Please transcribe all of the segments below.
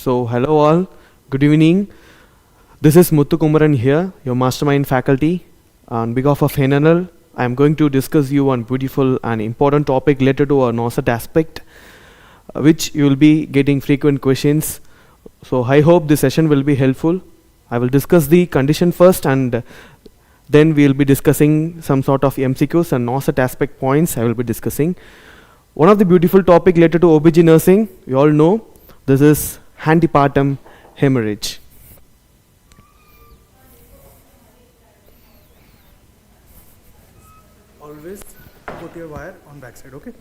So, hello all, good evening. This is Muthukumaran here, your mastermind faculty. On behalf of NNL, I am going to discuss you on beautiful and important topic related to our NORCET aspect, which you will be getting frequent questions. So, I hope this session will be helpful. I will discuss the condition first, and then we will be discussing some sort of MCQs and NORCET aspect points I will be discussing. One of the beautiful topic related to OBG nursing, you all know, this is antepartum hemorrhage. Always put your wire on backside, okay?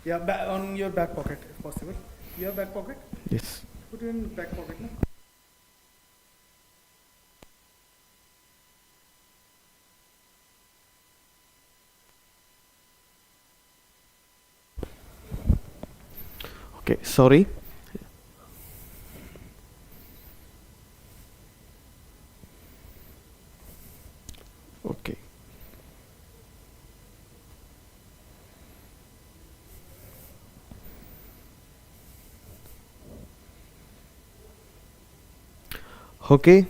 Yeah, on your back pocket if possible. You have back pocket? Yes. Put it in back pocket. No? Okay, sorry. Okay. Okay.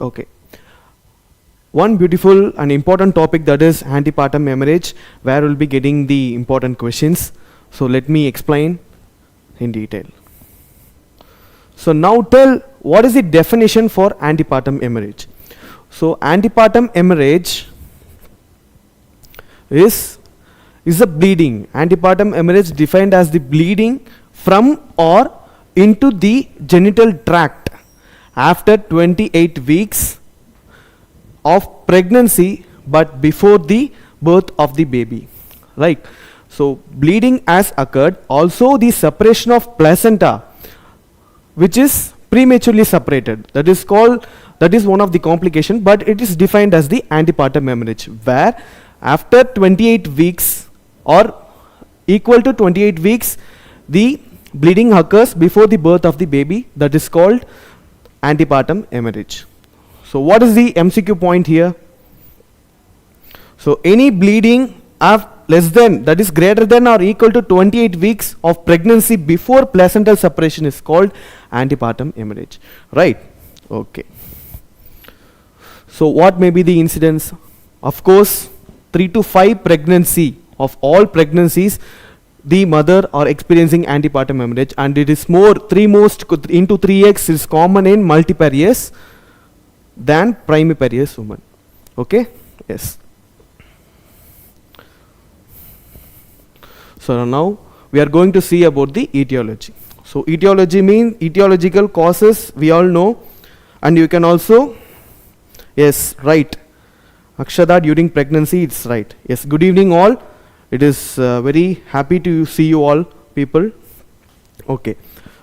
Okay. One beautiful and important topic, that is antepartum hemorrhage, where we'll be getting the important questions. So let me explain in detail. So now tell what is the definition for antepartum hemorrhage. So antepartum hemorrhage is a bleeding. Antepartum hemorrhage defined as the bleeding from or into the genital tract after 28 weeks of pregnancy but before the birth of the baby, right? So bleeding has occurred. Also the separation of placenta, which is prematurely separated, that is one of the complications, but it is defined as the antepartum hemorrhage, where after 28 weeks or equal to 28 weeks the bleeding occurs before the birth of the baby, that is called antepartum hemorrhage. So what is the MCQ point here? So any bleeding of less than, that is greater than or equal to 28 weeks of pregnancy before placental separation is called antepartum hemorrhage, right? Okay. So what may be the incidence? Of course, 3 to 5 pregnancy of all pregnancies, the mother are experiencing antepartum hemorrhage, and it is more 3x is common in multifarious than primiparious woman. Okay? Yes. So now we are going to see about the etiology. So etiology means etiological causes, we all know, and you can also, yes, right. Akshada, during pregnancy, it's right. Yes, good evening all. It is very happy to see you all people. Okay.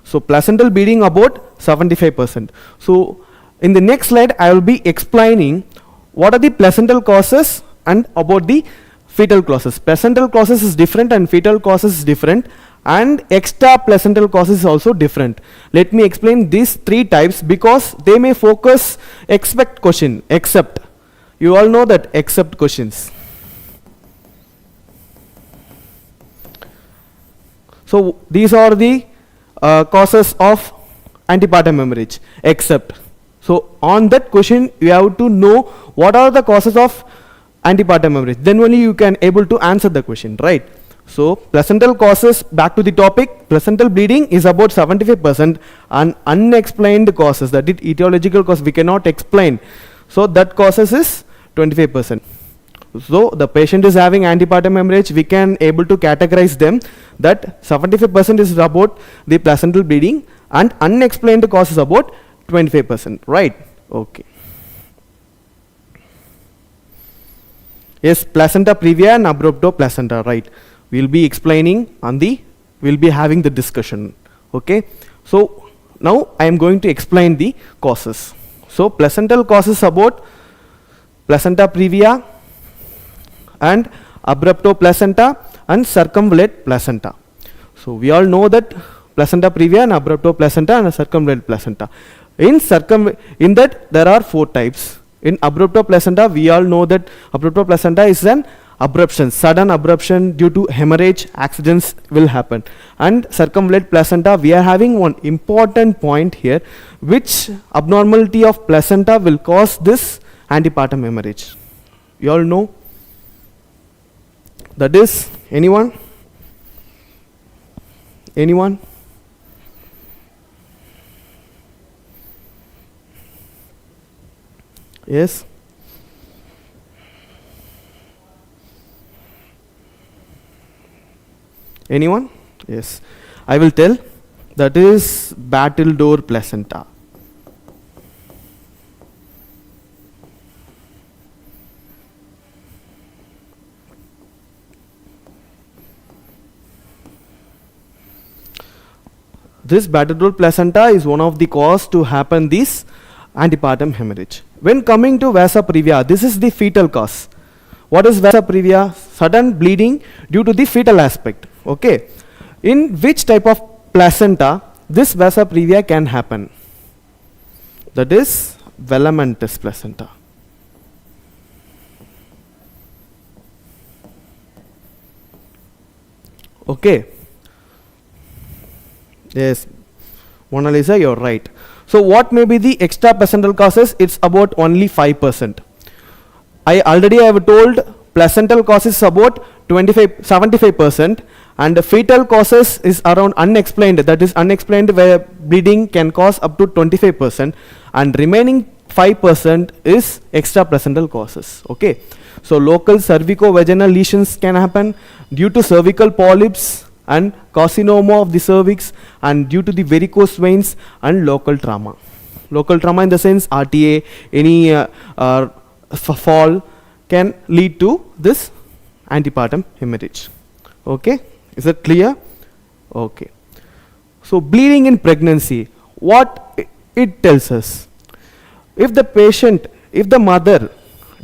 So placental bleeding about 75%. So in the next slide, I will be explaining what are the placental causes and about the fetal causes. Placental causes is different and fetal causes is different, and extra placental causes is also different. Let me explain these 3 types because they may focus except question, except. You all know that except questions. So these are the causes of antepartum hemorrhage, except. So on that question you have to know what are the causes of antepartum hemorrhage, then only you can able to answer the question, right? So placental causes, back to the topic, placental bleeding is about 75%, and unexplained causes, that is etiological cause we cannot explain, so that causes is 25%. So the patient is having antepartum hemorrhage, we can able to categorize them that 75% is about the placental bleeding and unexplained causes about 25%, right? Okay. Yes, placenta previa and abrupto placenta, right? We'll be explaining on the, we'll be having the discussion. Okay. So now I am going to explain the causes. So placental causes about placenta previa and abrupto placenta and circumvallate placenta. So we all know that placenta previa and abruptoplacenta and a circumvallate placenta. In that there are 4 types. In abruptoplacenta, we all know that abruptoplacenta is an abruption, sudden abruption due to hemorrhage, accidents will happen. And circumvallate placenta, we are having one important point here, which abnormality of placenta will cause this antepartum hemorrhage. You all know? That is, anyone? Anyone? Yes? Anyone? Yes. I will tell. That is battledore placenta. This battledore placenta is one of the cause to happen this antepartum hemorrhage. When coming to vasa previa, this is the fetal cause. What is vasa previa? Sudden bleeding due to the fetal aspect. Okay. In which type of placenta this vasa previa can happen? That is velamentous placenta. Okay. Yes, Mona Lisa, you're right. So what may be the extra placental causes? It's about only 5%. I already have told placental causes about 75% and the fetal causes is around unexplained. That is unexplained where bleeding can cause up to 25% and remaining 5% is extra placental causes. Okay. So local cervico-vaginal lesions can happen due to cervical polyps and carcinoma of the cervix and due to the varicose veins and local trauma. Local trauma in the sense RTA, any fall can lead to this antepartum hemorrhage. Okay, is that clear? Okay. So bleeding in pregnancy, what it tells us? If the patient, if the mother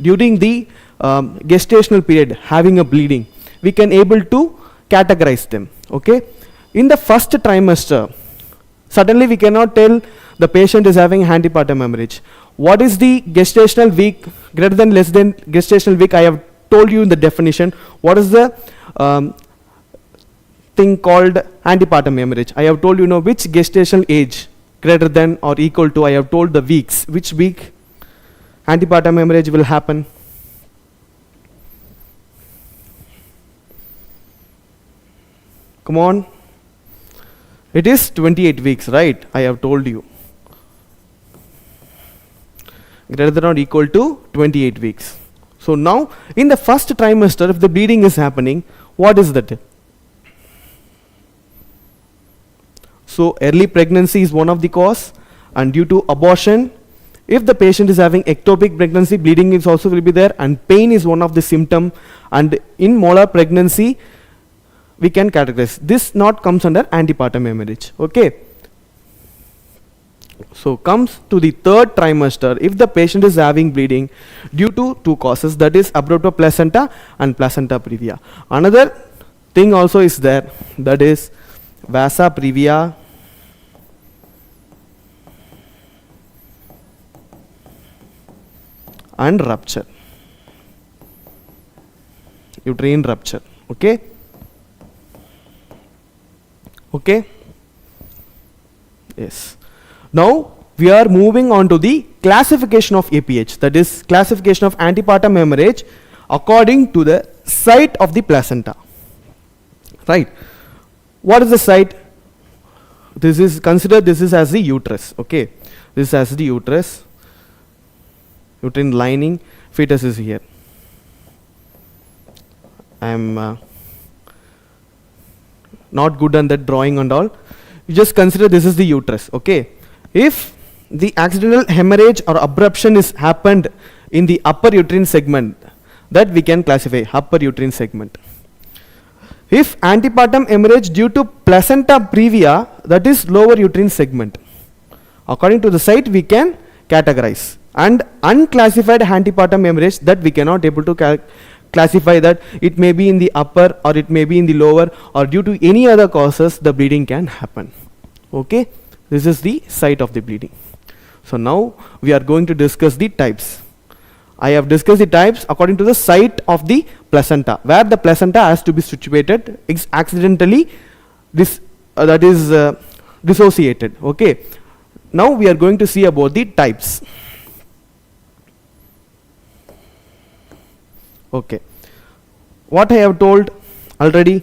during the gestational period having a bleeding, we can able to categorize them. Okay, in the first trimester, suddenly we cannot tell the patient is having antepartum hemorrhage. What is the gestational week, greater than less than gestational week? I have told you in the definition. What is the thing called antepartum hemorrhage? I have told you, which gestational age greater than or equal to, I have told the weeks. Which week antepartum hemorrhage will happen? Come on. It is 28 weeks, right? I have told you. Greater than or equal to 28 weeks. So now, in the first trimester, if the bleeding is happening, what is that? So early pregnancy is one of the cause, and due to abortion, if the patient is having ectopic pregnancy, bleeding is also will be there, and pain is one of the symptom, and in molar pregnancy, we can categorize. This not comes under antepartum hemorrhage. Okay. So comes to the third trimester, if the patient is having bleeding due to 2 causes, that is abruptoplacenta and placenta previa. Another thing also is there, that is vasa previa and rupture, uterine rupture. Okay. Okay. Yes. Now we are moving on to the classification of APH, that is classification of antepartum hemorrhage according to the site of the placenta. Right. What is the site? This is considered, this is as the uterus. Okay. This is as the uterus, uterine lining, fetus is here. I am not good on that drawing and all. You just consider this is the uterus. Okay. If the accidental hemorrhage or abruption is happened in the upper uterine segment, that we can classify upper uterine segment. If antepartum hemorrhage due to placenta previa, that is lower uterine segment. According to the site, we can categorize. And unclassified antepartum hemorrhage, that we cannot able to classify, that it may be in the upper or it may be in the lower, or due to any other causes the bleeding can happen. Okay, this is the site of the bleeding. So now we are going to discuss the types. I have discussed the types according to the site of the placenta, where the placenta has to be situated. It's accidentally dissociated. Okay, now we are going to see about the types. Okay, what I have told already.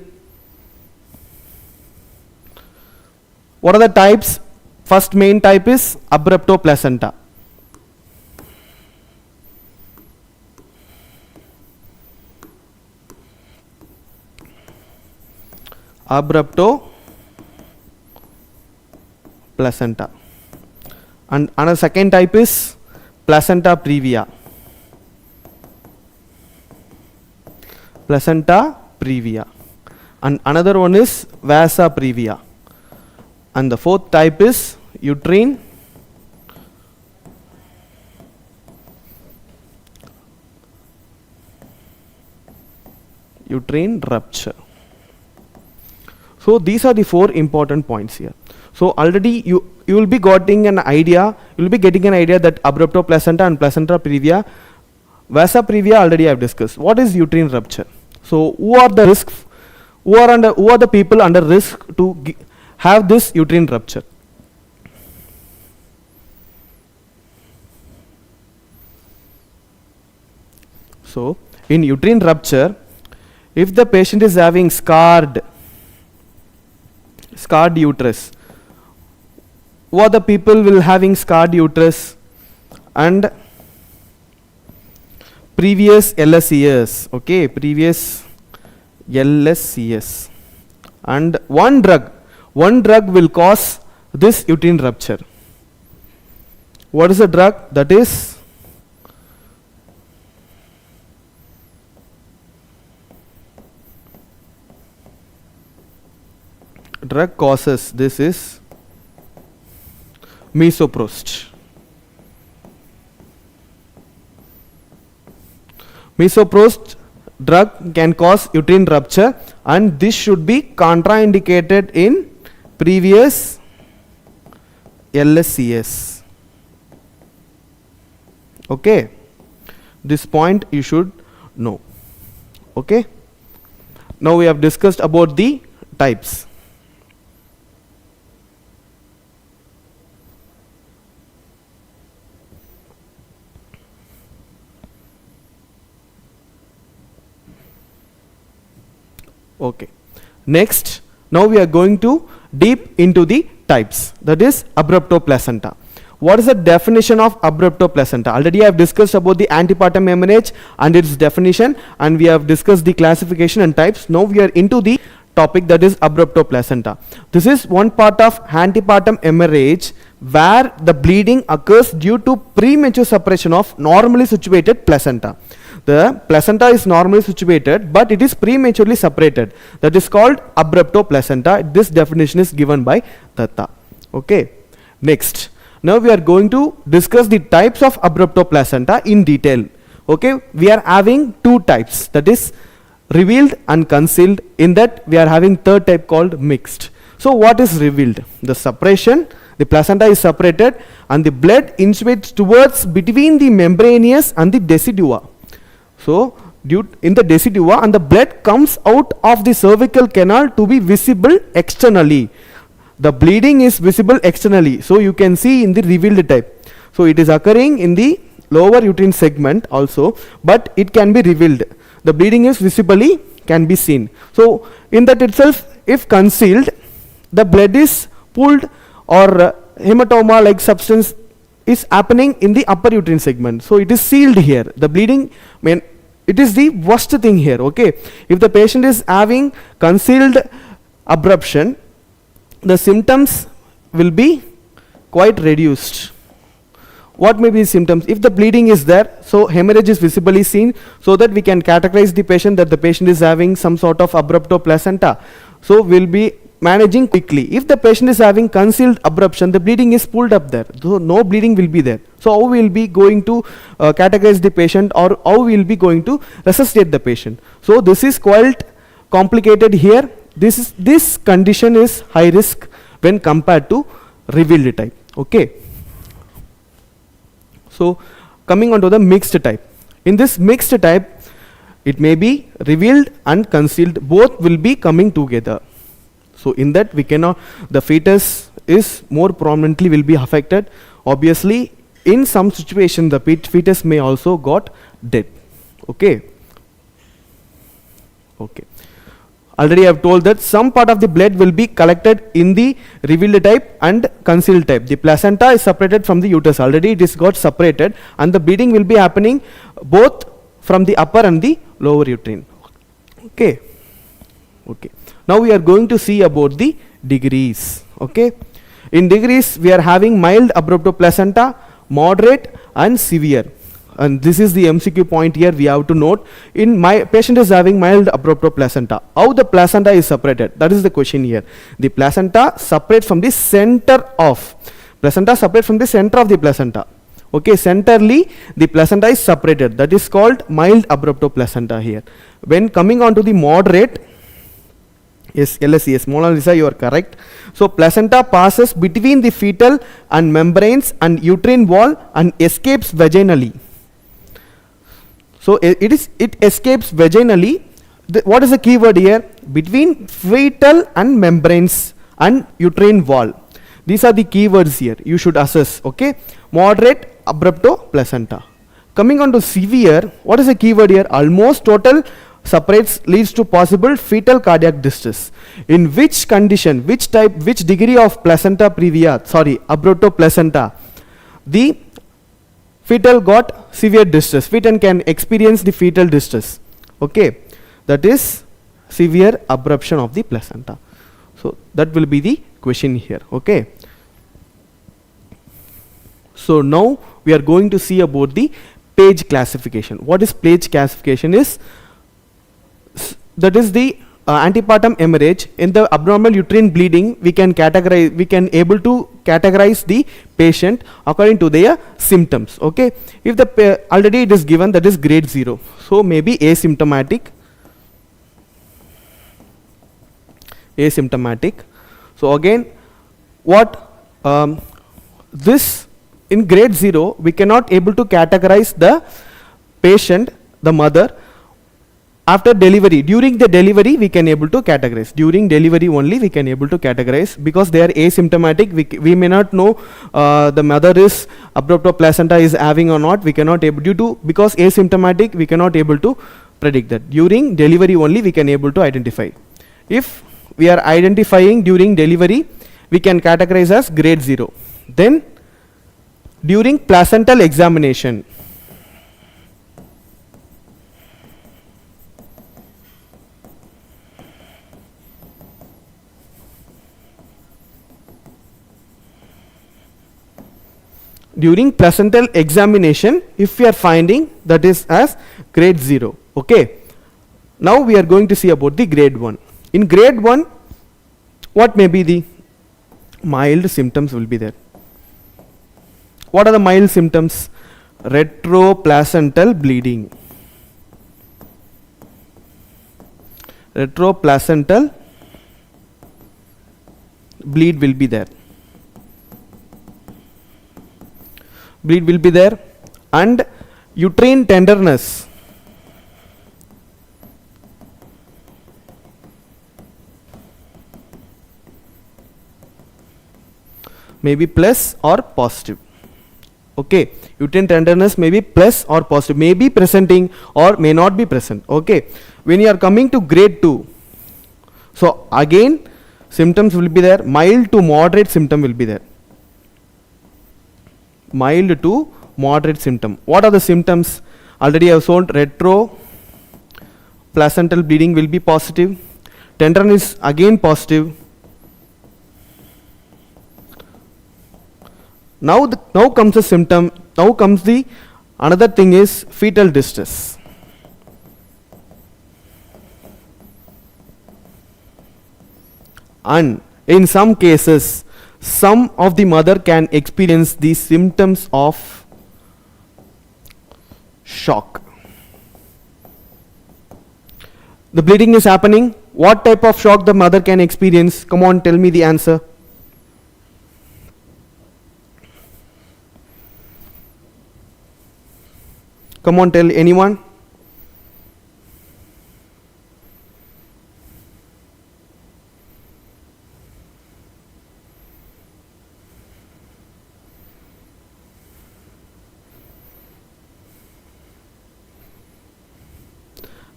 What are the types? First main type is abruptoplacenta. Abruptoplacenta. And another second type is placenta previa. Placenta previa. And another one is vasa previa. And the fourth type is uterine rupture. So these are the four important points here. So already you will be getting an idea. You will be getting an idea that abruptoplacenta and placenta previa, vasa previa already I have discussed. What is uterine rupture? So who are the risks? Who are the people under risk to have this uterine rupture? So in uterine rupture, if the patient is having scarred uterus, who are the people will having scarred uterus and previous LSCS? Okay, previous LSCS, and one drug will cause this uterine rupture. What is the drug? That is drug causes this is misoprostol. Misoprostol drug can cause uterine rupture, and this should be contraindicated in previous LSCS. Okay, this point you should know. Okay, now we have discussed about the types. Okay, next, now we are going to deep into the types, that is abruptoplacenta. What is the definition of abruptoplacenta? Already I have discussed about the antepartum hemorrhage and its definition, and we have discussed the classification and types. Now we are into the topic, that is abruptoplacenta. This is one part of antepartum hemorrhage where the bleeding occurs due to premature separation of normally situated placenta. The placenta is normally situated, but it is prematurely separated. That is called abruptoplacenta. This definition is given by Datta. Okay. Next, now we are going to discuss the types of abruptoplacenta in detail. Okay, we are having two types, that is revealed and concealed. In that we are having third type called mixed. So what is revealed? The separation, the placenta is separated and the blood intubates towards between the membranous and the decidua. So in the decidua, and the blood comes out of the cervical canal to be visible externally. The bleeding is visible externally, so you can see in the revealed type. So it is occurring in the lower uterine segment also, but it can be revealed. The bleeding is visibly can be seen. So in that itself, if concealed, the blood is pulled, or hematoma like substance is happening in the upper uterine segment. So it is sealed here. The bleeding, it is the worst thing here. Okay, if the patient is having concealed abruption, the symptoms will be quite reduced. What may be the symptoms? If the bleeding is there, so hemorrhage is visibly seen, so that we can categorize the patient that the patient is having some sort of abruptoplacenta. So we'll be managing quickly. If the patient is having concealed abruption, the bleeding is pulled up there, so no bleeding will be there. So how we will be going to categorize the patient, or how we will be going to resuscitate the patient? So this is quite complicated here. This condition is high risk when compared to revealed type. Okay. So coming on to the mixed type. In this mixed type, it may be revealed and concealed, both will be coming together. So in that we cannot, the fetus is more prominently will be affected. Obviously in some situation the fetus may also got dead. Okay. Okay. Already I have told that some part of the blood will be collected in the revealed type and concealed type. The placenta is separated from the uterus. Already it is got separated, and the bleeding will be happening both from the upper and the lower uterine. Okay. Okay. Now we are going to see about the degrees. Okay. In degrees we are having mild abruptoplacenta, moderate and severe. And this is the MCQ point here we have to note. In my patient is having mild abruptoplacenta. How the placenta is separated? That is the question here. The placenta separates from the center of. Placenta separates from the center of the placenta. Okay, centrally the placenta is separated. That is called mild abruptoplacenta here. When coming on to the moderate, yes, LSES, Mona Lisa, you are correct. So placenta passes between the fetal and membranes and uterine wall and escapes vaginally. So it escapes vaginally. What is the key word here? Between fetal and membranes and uterine wall. These are the keywords here. You should assess. Okay. Moderate abruptoplacenta. Coming on to severe, what is the keyword here? Almost total separates leads to possible fetal cardiac distress. In which condition, which type, which degree of placenta previa, abruptoplacenta, the fetal got severe distress. Fetal can experience the fetal distress. Okay, that is severe abruption of the placenta. So that will be the question here. Okay. So now we are going to see about the Page classification. What is Page classification is? That is the antepartum hemorrhage. In the abnormal uterine bleeding, we can able to categorize the patient according to their symptoms. Okay, if the already it is given, that is grade 0, so maybe asymptomatic. So again, what this in grade 0, we cannot able to categorize the patient, the mother, after delivery. During the delivery we can able to categorize. During delivery only we can able to categorize, because they are asymptomatic. We may not know the mother is abruptoplacenta is having or not. We cannot able because asymptomatic we cannot able to predict that. During delivery only we can able to identify. If we are identifying during delivery, we can categorize as grade 0. Then during placental examination, if we are finding, that is as grade 0. Okay. Now we are going to see about the grade 1. In grade 1, what may be the mild symptoms will be there? What are the mild symptoms? Retroplacental bleeding. Retroplacental bleed will be there. And uterine tenderness. May be plus or positive. Okay, uterine tenderness may be plus or positive, may be presenting or may not be present. Okay, when you are coming to grade 2, so again symptoms will be there. Mild to moderate symptom will be there. Mild to moderate symptom. What are the symptoms? Already I have shown. Retroplacental bleeding will be positive. Tenderness again positive. Now comes the symptom. Now comes the another thing is fetal distress. And in some cases, some of the mother can experience the symptoms of shock. The bleeding is happening. What type of shock the mother can experience? Come on, tell me the answer. Come on, tell anyone.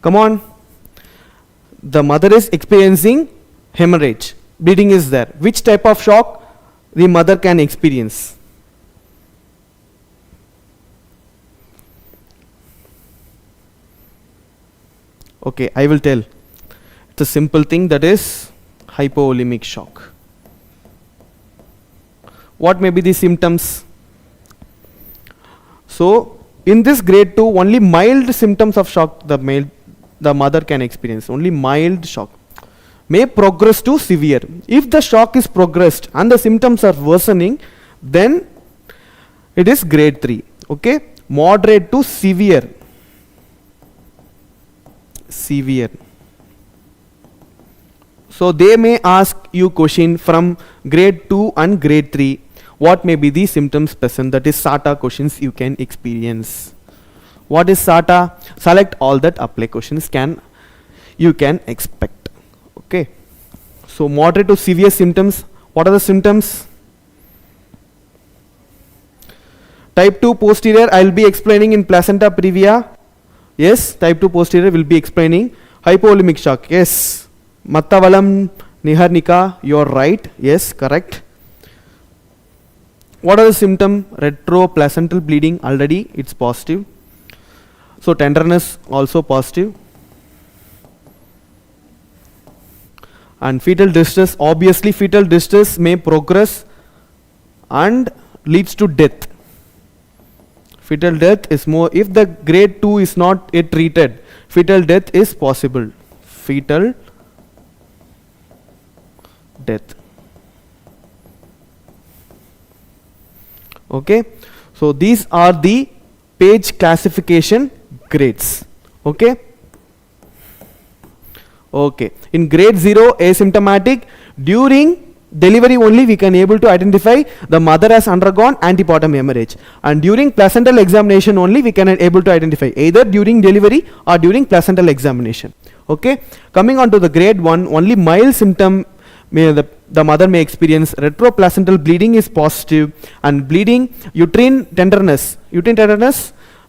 Come on. The mother is experiencing hemorrhage. Bleeding is there. Which type of shock the mother can experience? Okay, I will tell. It's a simple thing, that is hypovolemic shock. What may be the symptoms? So, in this grade 2, only mild symptoms of shock the mother can experience. Only mild shock. May progress to severe. If the shock is progressed and the symptoms are worsening, then it is grade 3. Okay? Moderate to severe. Severe. So they may ask you question from grade 2 and grade 3. What may be the symptoms present? That is SATA questions you can experience. What is SATA? Select all that apply questions you can expect. Okay. So moderate to severe symptoms. What are the symptoms? Type 2 posterior I will be explaining in placenta previa. Yes, type 2 posterior will be explaining. Hypovolemic shock. Yes. Mattavalam Niharnika, you are right. Yes, correct. What are the symptoms? Retroplacental bleeding, already it's positive. So tenderness also positive. And fetal distress, obviously fetal distress may progress and leads to death. Fetal death is more, if the grade 2 is not yet treated, fetal death is possible. Fetal death. Okay, so these are the page classification grades. Okay. Okay. In grade 0, asymptomatic, during delivery only we can able to identify the mother has undergone antepartum hemorrhage, and during placental examination only we can able to identify either during delivery or during placental examination. Okay. Coming on to the grade 1, only mild symptom the mother may experience. Retroplacental bleeding is positive, and bleeding, uterine tenderness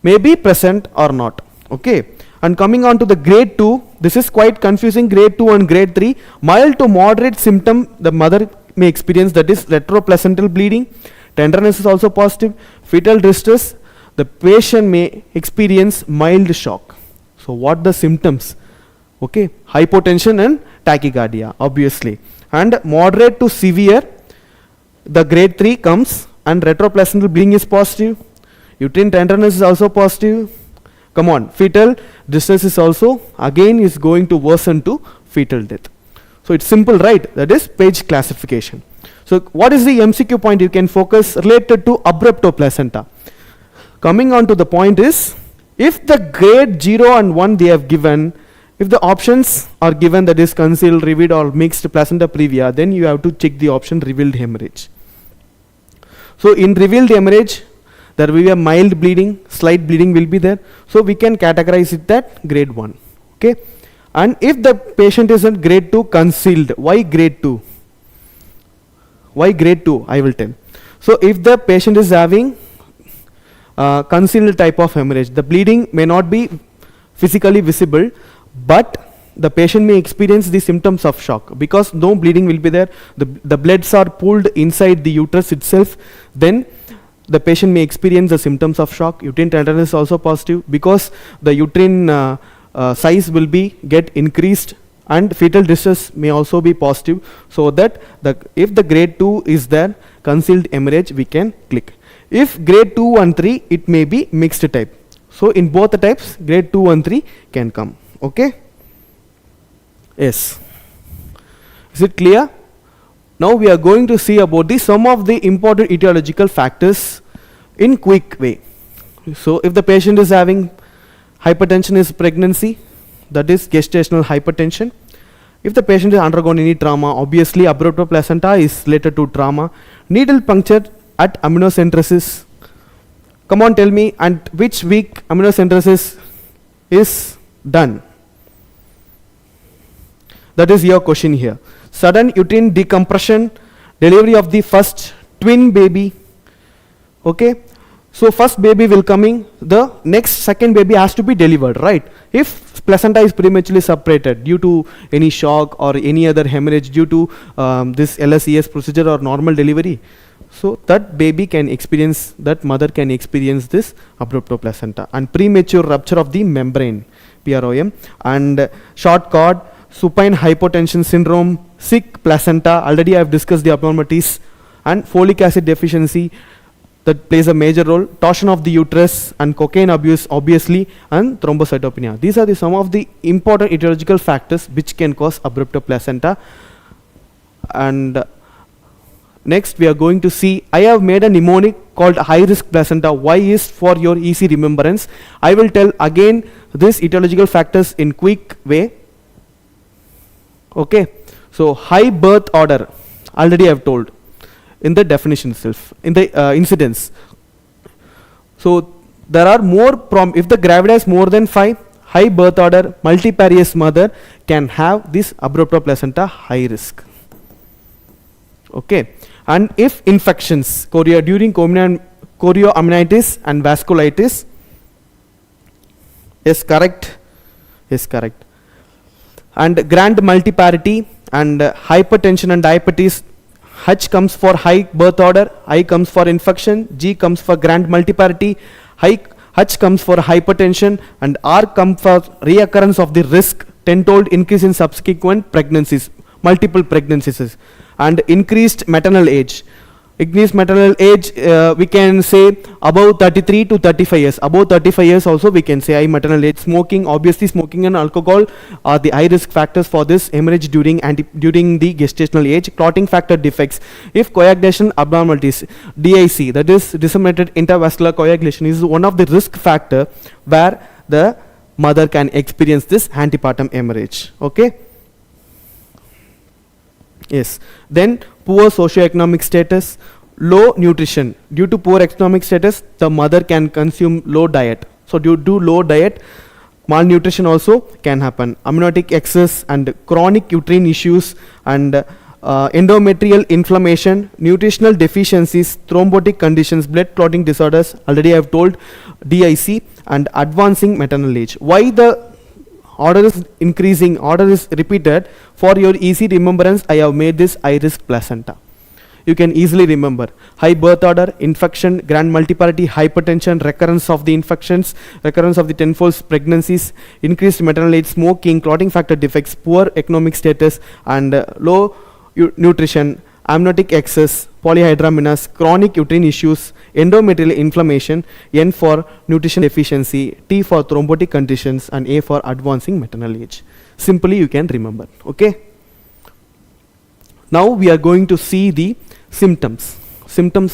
may be present or not. Okay. And coming on to the grade 2, this is quite confusing, grade 2 and grade 3. Mild to moderate symptom the mother may experience, that is retroplacental bleeding. Tenderness is also positive. Fetal distress, the patient may experience mild shock. So what the symptoms? Okay, hypotension and tachycardia, obviously. And moderate to severe, the grade 3 comes, and retroplacental bleeding is positive. Uterine tenderness is also positive. Come on, fetal distress is also again is going to worsen to fetal death. So it's simple, right? That is page classification. So what is the MCQ point you can focus related to abruptoplacenta? Coming on to the point is, if the grade 0 and 1 they have given, if the options are given, that is concealed, revealed or mixed placenta previa, then you have to check the option revealed hemorrhage. So in revealed hemorrhage, there will be a mild bleeding, slight bleeding will be there. So we can categorize it that grade 1. Okay. And if the patient is in grade 2 concealed, why grade 2? Why grade 2? I will tell. So if the patient is having concealed type of hemorrhage, the bleeding may not be physically visible, but the patient may experience the symptoms of shock because no bleeding will be there. The bloods are pulled inside the uterus itself. Then the patient may experience the symptoms of shock. Uterine tenderness is also positive because the uterine size will be get increased, and fetal distress may also be positive. So that if the grade 2 is there, concealed hemorrhage, we can click. If grade 2 and 3, it may be mixed type. So in both the types, grade 2 and 3 can come. Okay. Yes. Is it clear? Now we are going to see about some of the important etiological factors in quick way. So if the patient is having hypertension is pregnancy, that is gestational hypertension. If the patient has undergone any trauma, obviously abruptoplacenta is related to trauma. Needle puncture at amniocentesis. Come on, tell me, and which week amniocentesis is done? That is your question here. Sudden uterine decompression, delivery of the first twin baby. Okay, so first baby will coming, the next second baby has to be delivered, right? If placenta is prematurely separated due to any shock or any other hemorrhage due to this LSES procedure or normal delivery, so that baby can experience, that mother can experience this abruptoplacenta and premature rupture of the membrane, PROM, and short cord, supine hypotension syndrome, sick placenta, already I have discussed the abnormalities, and folic acid deficiency that plays a major role, torsion of the uterus and cocaine abuse obviously, and thrombocytopenia. These are some of the important etiological factors which can cause abruptoplacenta. And next we are going to see, I have made a mnemonic called high risk placenta. Why is for your easy remembrance. I will tell again these etiological factors in quick way. Okay, so high birth order, already I have told in the definition itself, in the incidence. So there are more, if the gravida is more than 5, high birth order, multifarious mother can have this abruptoplacenta high risk. Okay, and if infections, during chorioamnitis and vasculitis, is correct, and grand multiparity and hypertension and diabetes. H comes for high birth order, I comes for infection, G comes for grand multiparity, H comes for hypertension, and R comes for reoccurrence of the risk, tenfold increase in subsequent pregnancies, multiple pregnancies, and increased maternal age. Increased maternal age, we can say above 33 to 35 years. Above 35 years also we can say high maternal age. Smoking, obviously smoking and alcohol are the high risk factors for this hemorrhage during the gestational age. Clotting factor defects. If coagulation abnormalities, DIC, that is disseminated intravascular coagulation, is one of the risk factor where the mother can experience this antepartum hemorrhage. Okay. Yes. Then poor socioeconomic status, low nutrition. Due to poor economic status, the mother can consume low diet. So due to low diet, malnutrition also can happen. Amniotic excess and chronic uterine issues and endometrial inflammation, nutritional deficiencies, thrombotic conditions, blood clotting disorders, already I have told, DIC, and advancing maternal age. Why the order is increasing, order is repeated? For your easy remembrance, I have made this high risk placenta. You can easily remember. High birth order, infection, grand multiparity, hypertension, recurrence of the infections, recurrence of the tenfold pregnancies, increased maternal age, smoking, clotting factor defects, poor economic status, and low nutrition, amniotic excess, polyhydramnios, chronic uterine issues, endometrial inflammation, N for nutrition deficiency, T for thrombotic conditions, and A for advancing maternal age. Simply you can remember. Okay. Now we are going to see the symptoms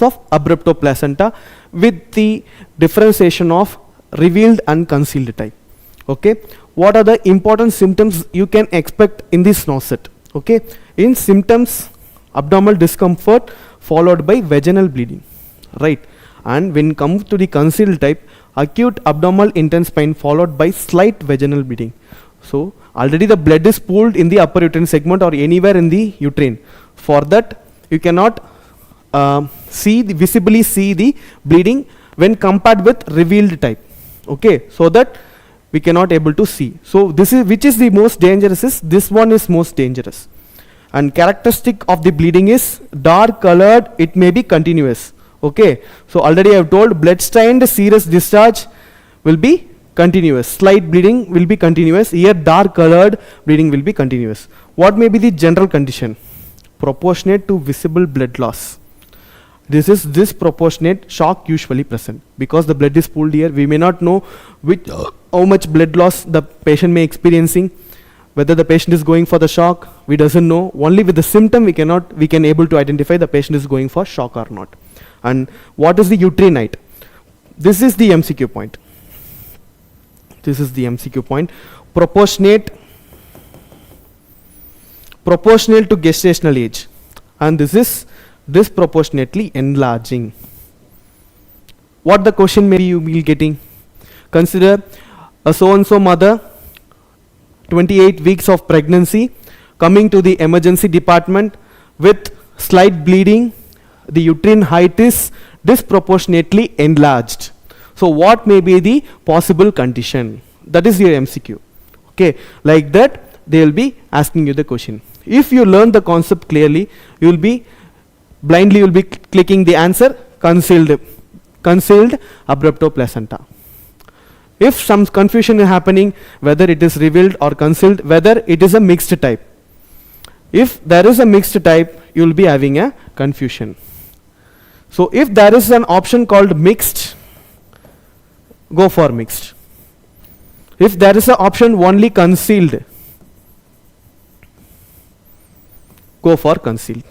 of abruptoplacenta with the differentiation of revealed and concealed type. Okay. What are the important symptoms you can expect in this NORCET? Okay. In symptoms, abdominal discomfort followed by vaginal bleeding, right? And when comes to the concealed type, acute abdominal intense pain followed by slight vaginal bleeding. So already the blood is pooled in the upper uterine segment or anywhere in the uterine. For that you cannot visibly see the bleeding when compared with revealed type. Okay, so that we cannot able to see. So this is, which is the most dangerous, is this one is most dangerous. And characteristic of the bleeding is dark colored, it may be continuous. Okay, so already I have told, blood stained serous discharge will be continuous, slight bleeding will be continuous, here dark colored bleeding will be continuous. What may be the general condition? Proportionate to visible blood loss. This is disproportionate shock usually present, because the blood is pooled here. We may not know how much blood loss the patient may experiencing. Whether the patient is going for the shock, we doesn't know. Only with the symptom we can able to identify the patient is going for shock or not. And what is the uterine height? This is the MCQ point. This is the MCQ point. Proportional to gestational age, and this is disproportionately enlarging. what the question maybe you will be getting. Consider a so and so mother, 28 weeks of pregnancy, coming to the emergency department with slight bleeding. The uterine height is disproportionately enlarged. So what may be the possible condition? That is your MCQ. Okay, like that they will be asking you the question. If you learn the concept clearly, you will be blindly clicking the answer, concealed abrupto placenta. If some confusion is happening, whether it is revealed or concealed, whether it is a mixed type. If there is a mixed type, you will be having a confusion. So if there is an option called mixed, go for mixed. If there is an option only concealed, go for concealed.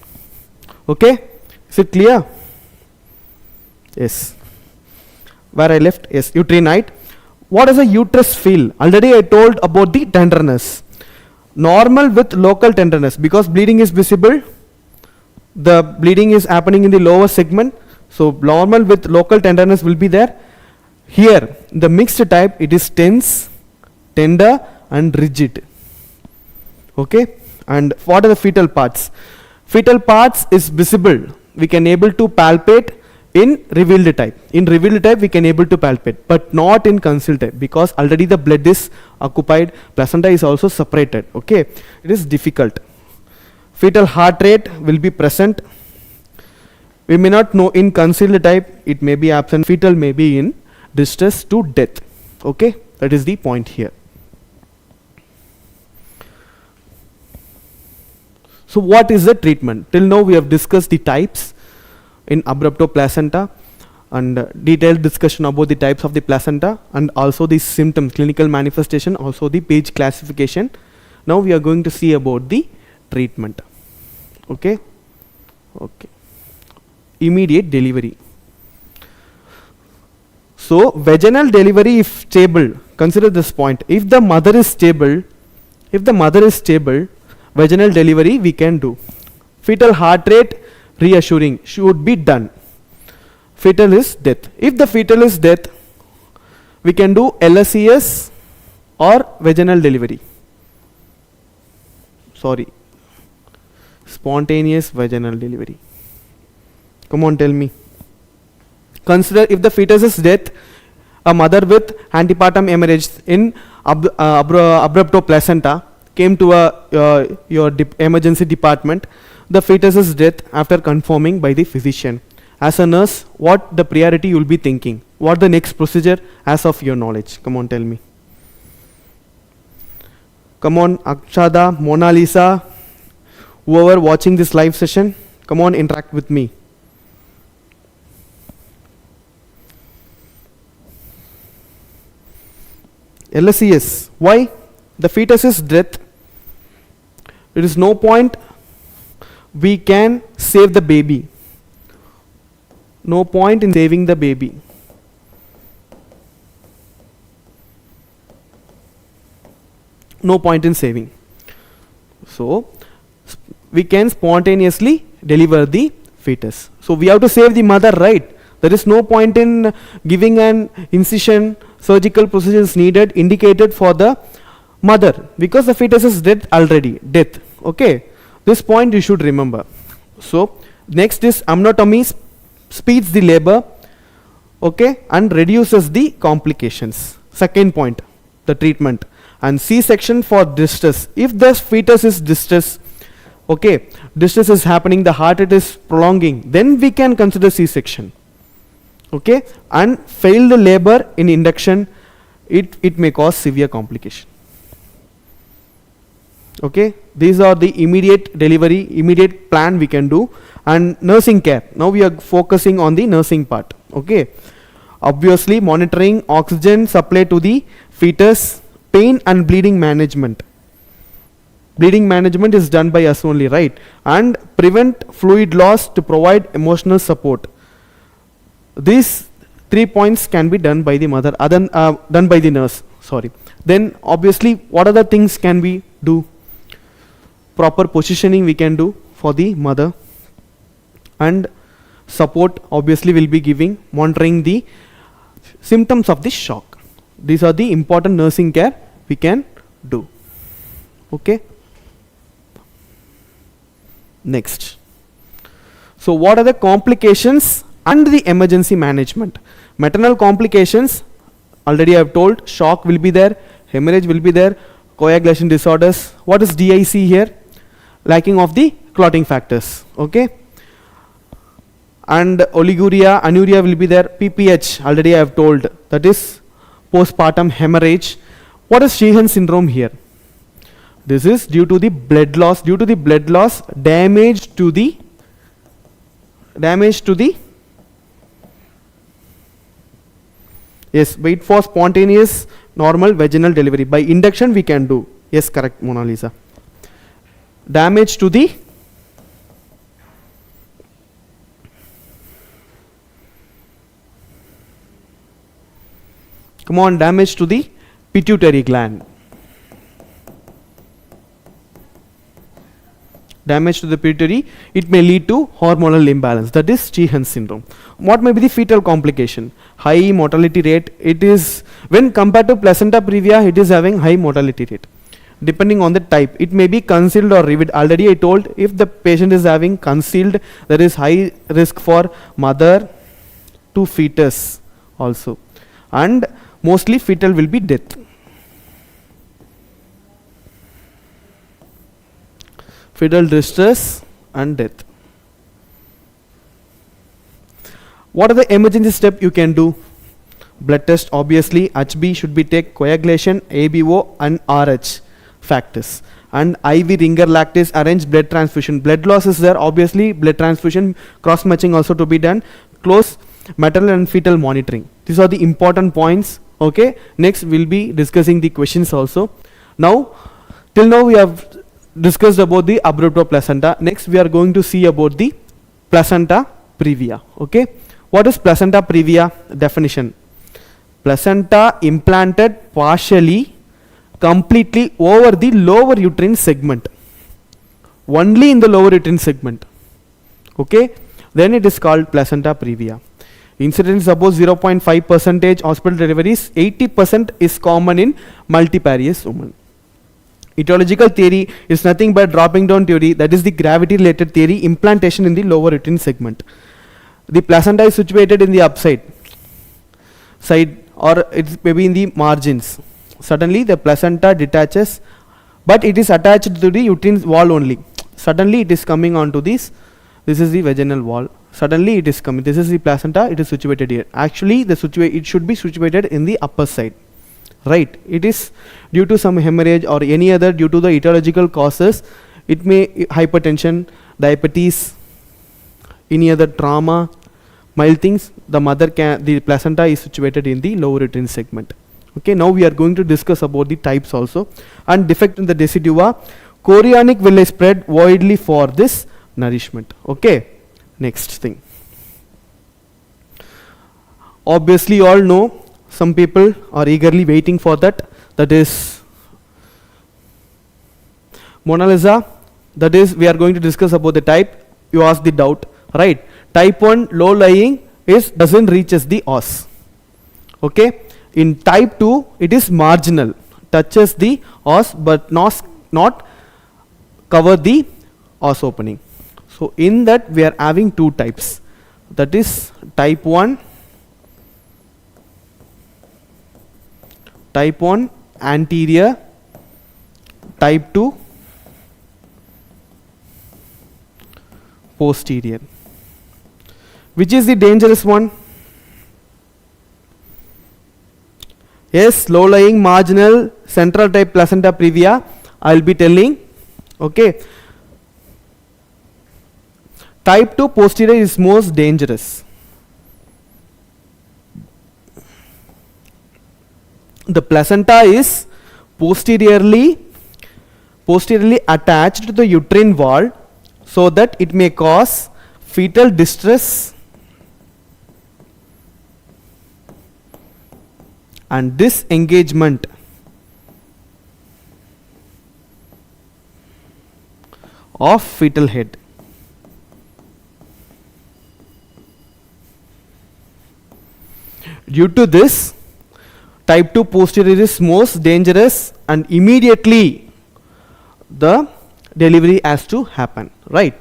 Okay, is it clear? Yes. Where I left? Yes, uterine height. What does a uterus feel? Already I told about the tenderness. Normal with local tenderness, because bleeding is visible. The bleeding is happening in the lower segment. So normal with local tenderness will be there. Here, the mixed type, it is tense, tender and rigid. Okay. And what are the fetal parts? Fetal parts is visible. We can able to palpate in revealed type. In revealed type we can able to palpate, but not in concealed type, because already the blood is occupied, placenta is also separated. Okay, it is difficult. Fetal heart rate will be present. We may not know in concealed type, it may be absent. Fetal may be in distress to death. Okay, that is the point here. So what is the treatment? Till now we have discussed the types in abrupto placenta and detailed discussion about the types of the placenta and also the symptoms, clinical manifestation, also the page classification. Now we are going to see about the treatment. Okay. Okay. Immediate delivery. So vaginal delivery if stable, consider this point. If the mother is stable, vaginal delivery we can do. Fetal heart rate reassuring should be done. Fetal is death. If the fetal is death, we can do LSES or vaginal delivery. Sorry, spontaneous vaginal delivery. Come on, tell me. Consider if the fetus is death, a mother with antepartum hemorrhage in abrupto placenta came to your emergency department. The fetus is death after confirming by the physician. As a nurse, what the priority you will be thinking? What the next procedure as of your knowledge? Come on, tell me. Come on, Akshada, Mona Lisa, whoever watching this live session, come on, interact with me. LSES. Why? The fetus is death. There is no point we can save the baby. No point in saving the baby. No point in saving. So we can spontaneously deliver the fetus. So we have to save the mother, right? There is no point in giving an incision. Surgical procedure is needed, indicated for the mother, because the fetus is dead already. Death. Okay. This point you should remember. So next is amniotomy speeds the labor, okay, and reduces the complications. Second point, the treatment. And C-section for distress. If the fetus is distress, okay, distress is happening, the heart rate is prolonging, then we can consider C-section. Okay, and failed labor in induction, it may cause severe complication. Okay, these are the immediate delivery, immediate plan we can do. And nursing care, now we are focusing on the nursing part. Okay, obviously monitoring oxygen supply to the fetus, pain and bleeding management. Bleeding management is done by us only, right? And prevent fluid loss to provide emotional support. These 3 points can be done by the mother, done by the nurse, sorry. Then obviously what other things can we do? Proper positioning we can do for the mother, and support obviously will be giving, monitoring the symptoms of the shock. These are the important nursing care we can do. Okay. Next. So what are the complications and the emergency management? Maternal complications, already I have told, shock will be there, hemorrhage will be there, coagulation disorders. What is DIC here? Lacking of the clotting factors. Okay. And oliguria, anuria will be there. PPH, already I have told, that is postpartum hemorrhage. What is Sheehan syndrome here? This is due to the blood loss. Due to the blood loss, damage to the yes, wait for spontaneous normal vaginal delivery. By induction we can do. Yes, correct, Mona Lisa. Damage to the damage to the pituitary gland. Damage to the pituitary, it may lead to hormonal imbalance, that is Sheehan syndrome. What may be the fetal complication? High mortality rate. It is, when compared to placenta previa, it is having high mortality rate. Depending on the type, it may be concealed or revealed. Already I told, if the patient is having concealed, there is high risk for mother to fetus also, and mostly fetal will be death. Fetal distress and death. What are the emergency steps you can do? Blood test, obviously, HB should be take, coagulation, ABO and RH factors. And IV ringer lactase, arrange blood transfusion. Blood loss is there, obviously, blood transfusion, cross matching also to be done. Close maternal and fetal monitoring. These are the important points. Okay, next we'll be discussing the questions also. Now, till now we have discussed about the abrupto placenta. Next we are going to see about the placenta previa. Okay, what is placenta previa? Definition: placenta implanted partially, completely over the lower uterine segment, only in the lower uterine segment. Okay, then it is called placenta previa. Incidence about 0.5% hospital deliveries, 80% is common in multifarious women. Etiological theory is nothing but dropping down theory, that is the gravity related theory, implantation in the lower uterine segment. The placenta is situated in the upside side, or it's maybe in the margins. Suddenly the placenta detaches, but it is attached to the uterine wall only. Suddenly it is coming onto this is the vaginal wall. Suddenly it is coming, this is the placenta, it is situated here. Actually it should be situated in the upper side. Right, it is due to some hemorrhage or any other due to the etiological causes. It may hypertension, diabetes, any other trauma, mild things. The placenta is situated in the lower uterine segment. Okay, now we are going to discuss about the types also. And defect in the decidua, chorionic villi spread widely for this nourishment. Okay, next thing. Obviously, you all know. Some people are eagerly waiting for that. That is Mona Lisa. That is, we are going to discuss about the type. You ask the doubt, right? Type 1 low lying is doesn't reaches the os. Okay. In type 2, it is marginal, touches the os but not cover the os opening. So in that we are having two types. That is type 1. Type 1 anterior, type 2 posterior. Which is the dangerous one? Yes, low lying, marginal, central type placenta previa. I will be telling. Okay. Type 2 posterior is most dangerous. The placenta is posteriorly attached to the uterine wall, so that it may cause fetal distress and disengagement of fetal head. Due to this, type 2 posterior is most dangerous and immediately the delivery has to happen, right?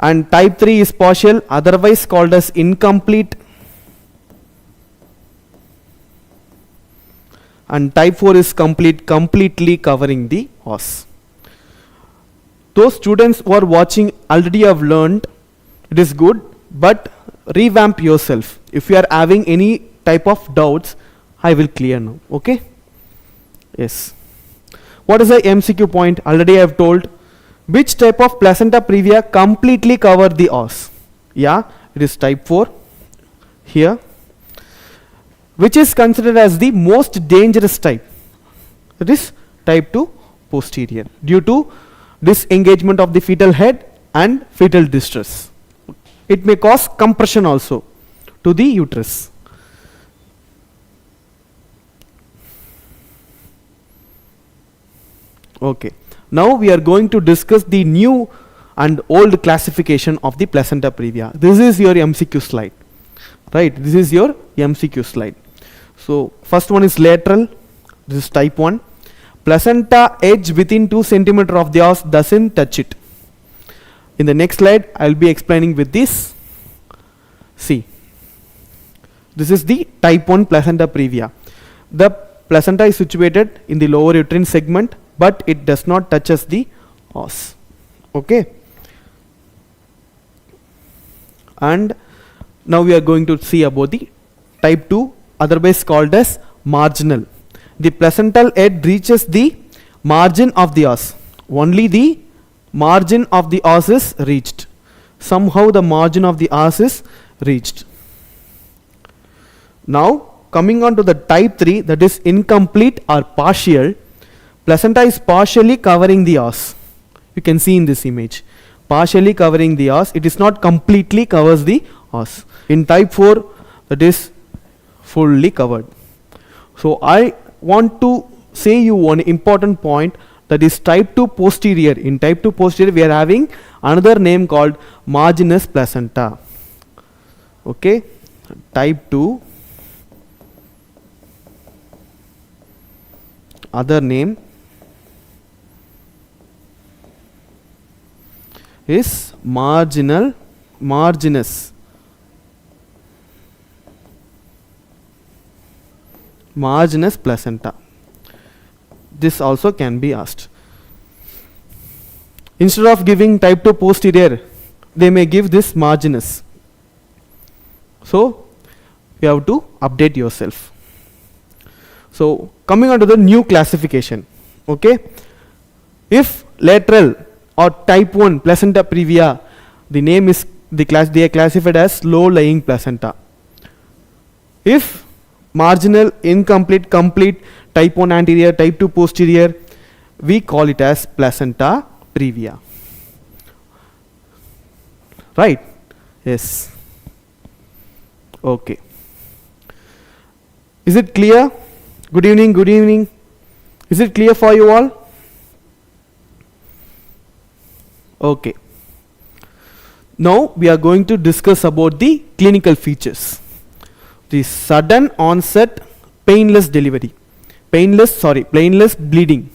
And type 3 is partial, otherwise called as incomplete. And type 4 is complete, completely covering the os. Those students who are watching already have learned, it is good, but revamp yourself. If you are having any type of doubts, I will clear now, okay? Yes. What is the MCQ point? Already I have told. Which type of placenta previa completely cover the os? Yeah, it is type 4 here. Which is considered as the most dangerous type? It is type 2 posterior due to disengagement of the fetal head and fetal distress. It may cause compression also to the uterus. Okay. Now we are going to discuss the new and old classification of the placenta previa. This is your MCQ slide. Right, this is your MCQ slide. So first one is lateral. This is type 1. Placenta edge within 2 centimeter of the os doesn't touch it. In the next slide, I will be explaining with this. See, this is the type 1 placenta previa. The placenta is situated in the lower uterine segment, but it does not touches the os. Okay. And now we are going to see about the type 2, otherwise called as marginal. The placental head reaches the margin of the os. Only the margin of the os is reached. Somehow the margin of the os is reached. Now coming on to the type 3, that is incomplete or partial. Placenta is partially covering the os. You can see in this image. Partially covering the os. It is not completely covers the os. In type 4, that is fully covered. So I want to say you one important point, that is type 2 posterior. In type 2 posterior we are having another name called marginous placenta. Okay, type 2, other name is marginous placenta. This also can be asked. Instead of giving type 2 posterior, they may give this marginous. So you have to update yourself. So coming on to the new classification. Okay, if lateral or type 1 placenta previa, the name is they are classified as low lying placenta. If marginal, incomplete, complete, type 1 anterior, type 2 posterior, we call it as placenta previa. Right? Yes. Okay. Is it clear? Good evening, good evening. Is it clear for you all? Okay. Now we are going to discuss about the clinical features. The sudden onset painless delivery. Painless bleeding.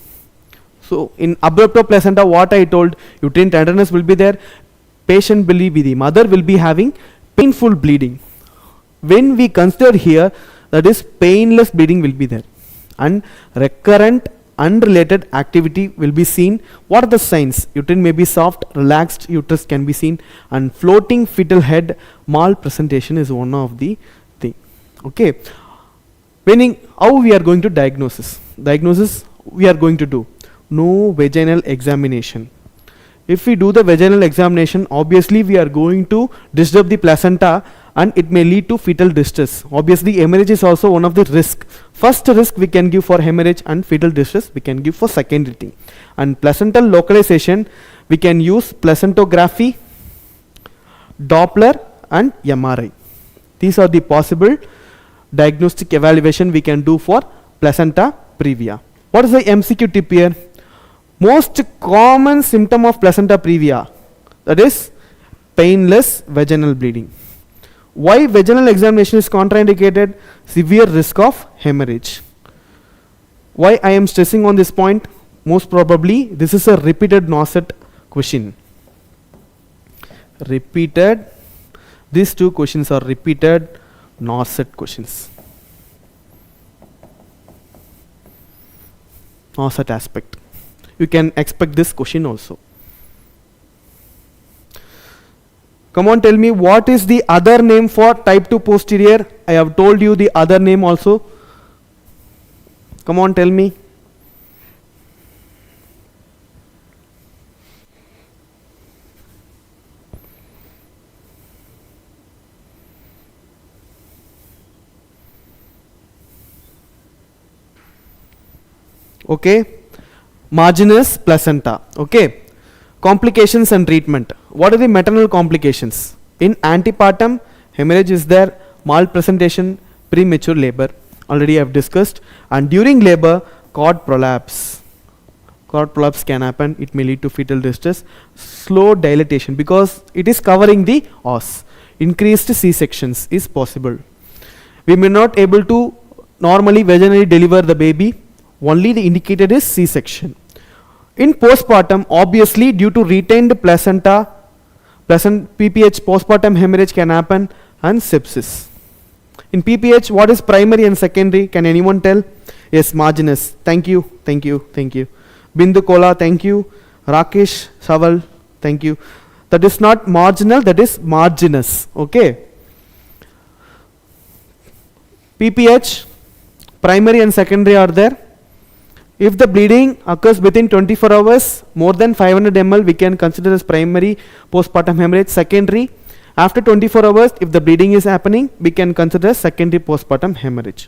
So in abrupto placenta, what I told, uterine tenderness will be there, patient will be, the mother will be having painful bleeding. When we consider here, that is painless bleeding will be there, and recurrent unrelated activity will be seen. What are the signs? Uterine may be soft, relaxed uterus can be seen, and floating fetal head malpresentation is one of the thing. Okay, meaning how we are going to diagnosis we are going to do no vaginal examination. If we do the vaginal examination, obviously we are going to disturb the placenta and it may lead to fetal distress. Obviously hemorrhage is also one of the risk. First risk we can give for hemorrhage, and fetal distress we can give for secondary thing. And placental localization, we can use placentography, Doppler and MRI. These are the possible diagnostic evaluation we can do for placenta previa. What is the MCQ tip here? Most common symptom of placenta previa, that is painless vaginal bleeding. Why vaginal examination is contraindicated? Severe risk of hemorrhage. Why I am stressing on this point? Most probably this is a repeated NORCET question. Repeated, these two questions are repeated NORCET questions. NORCET aspect. You can expect this question also. Come on, tell me, what is the other name for type 2 posterior? I have told you the other name also. Come on, tell me. Okay, marginous placenta. Okay, complications and treatment. What are the maternal complications? In antepartum, hemorrhage is there, malpresentation, premature labor. Already I have discussed. And during labor, cord prolapse. Cord prolapse can happen. It may lead to fetal distress. Slow dilatation because it is covering the os. Increased C-sections is possible. We may not able to normally vaginally deliver the baby. Only the indicated is C-section. In postpartum, obviously due to retained placenta, PPH, postpartum hemorrhage can happen, and sepsis. In PPH, what is primary and secondary? Can anyone tell? Yes, marginous. Thank you, thank you, thank you. Bindu Kola, thank you. Rakesh Saval, thank you. That is not marginal, that is marginous. Okay. PPH, primary and secondary are there. If the bleeding occurs within 24 hours, more than 500 ml, we can consider as primary postpartum hemorrhage. Secondary, after 24 hours, if the bleeding is happening, we can consider as secondary postpartum hemorrhage.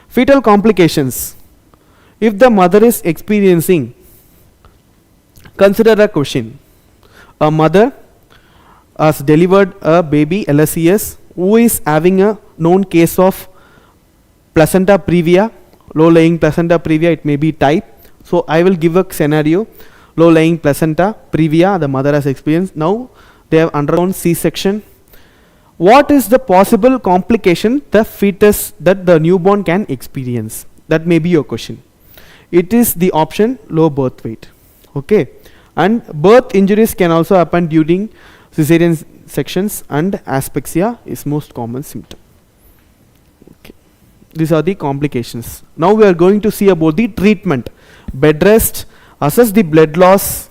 Fetal complications. If the mother is experiencing, consider a question. A mother has delivered a baby LSES who is having a known case of placenta previa, low-lying placenta previa, it may be type. So I will give a scenario. Low-lying placenta previa, the mother has experienced. Now they have undergone C-section. What is the possible complication the fetus that the newborn can experience? That may be your question. It is the option low birth weight. Okay. And birth injuries can also happen during cesarean sections, and asphyxia is most common symptom. Okay. These are the complications. Now we are going to see about the treatment. Bed rest, assess the blood loss.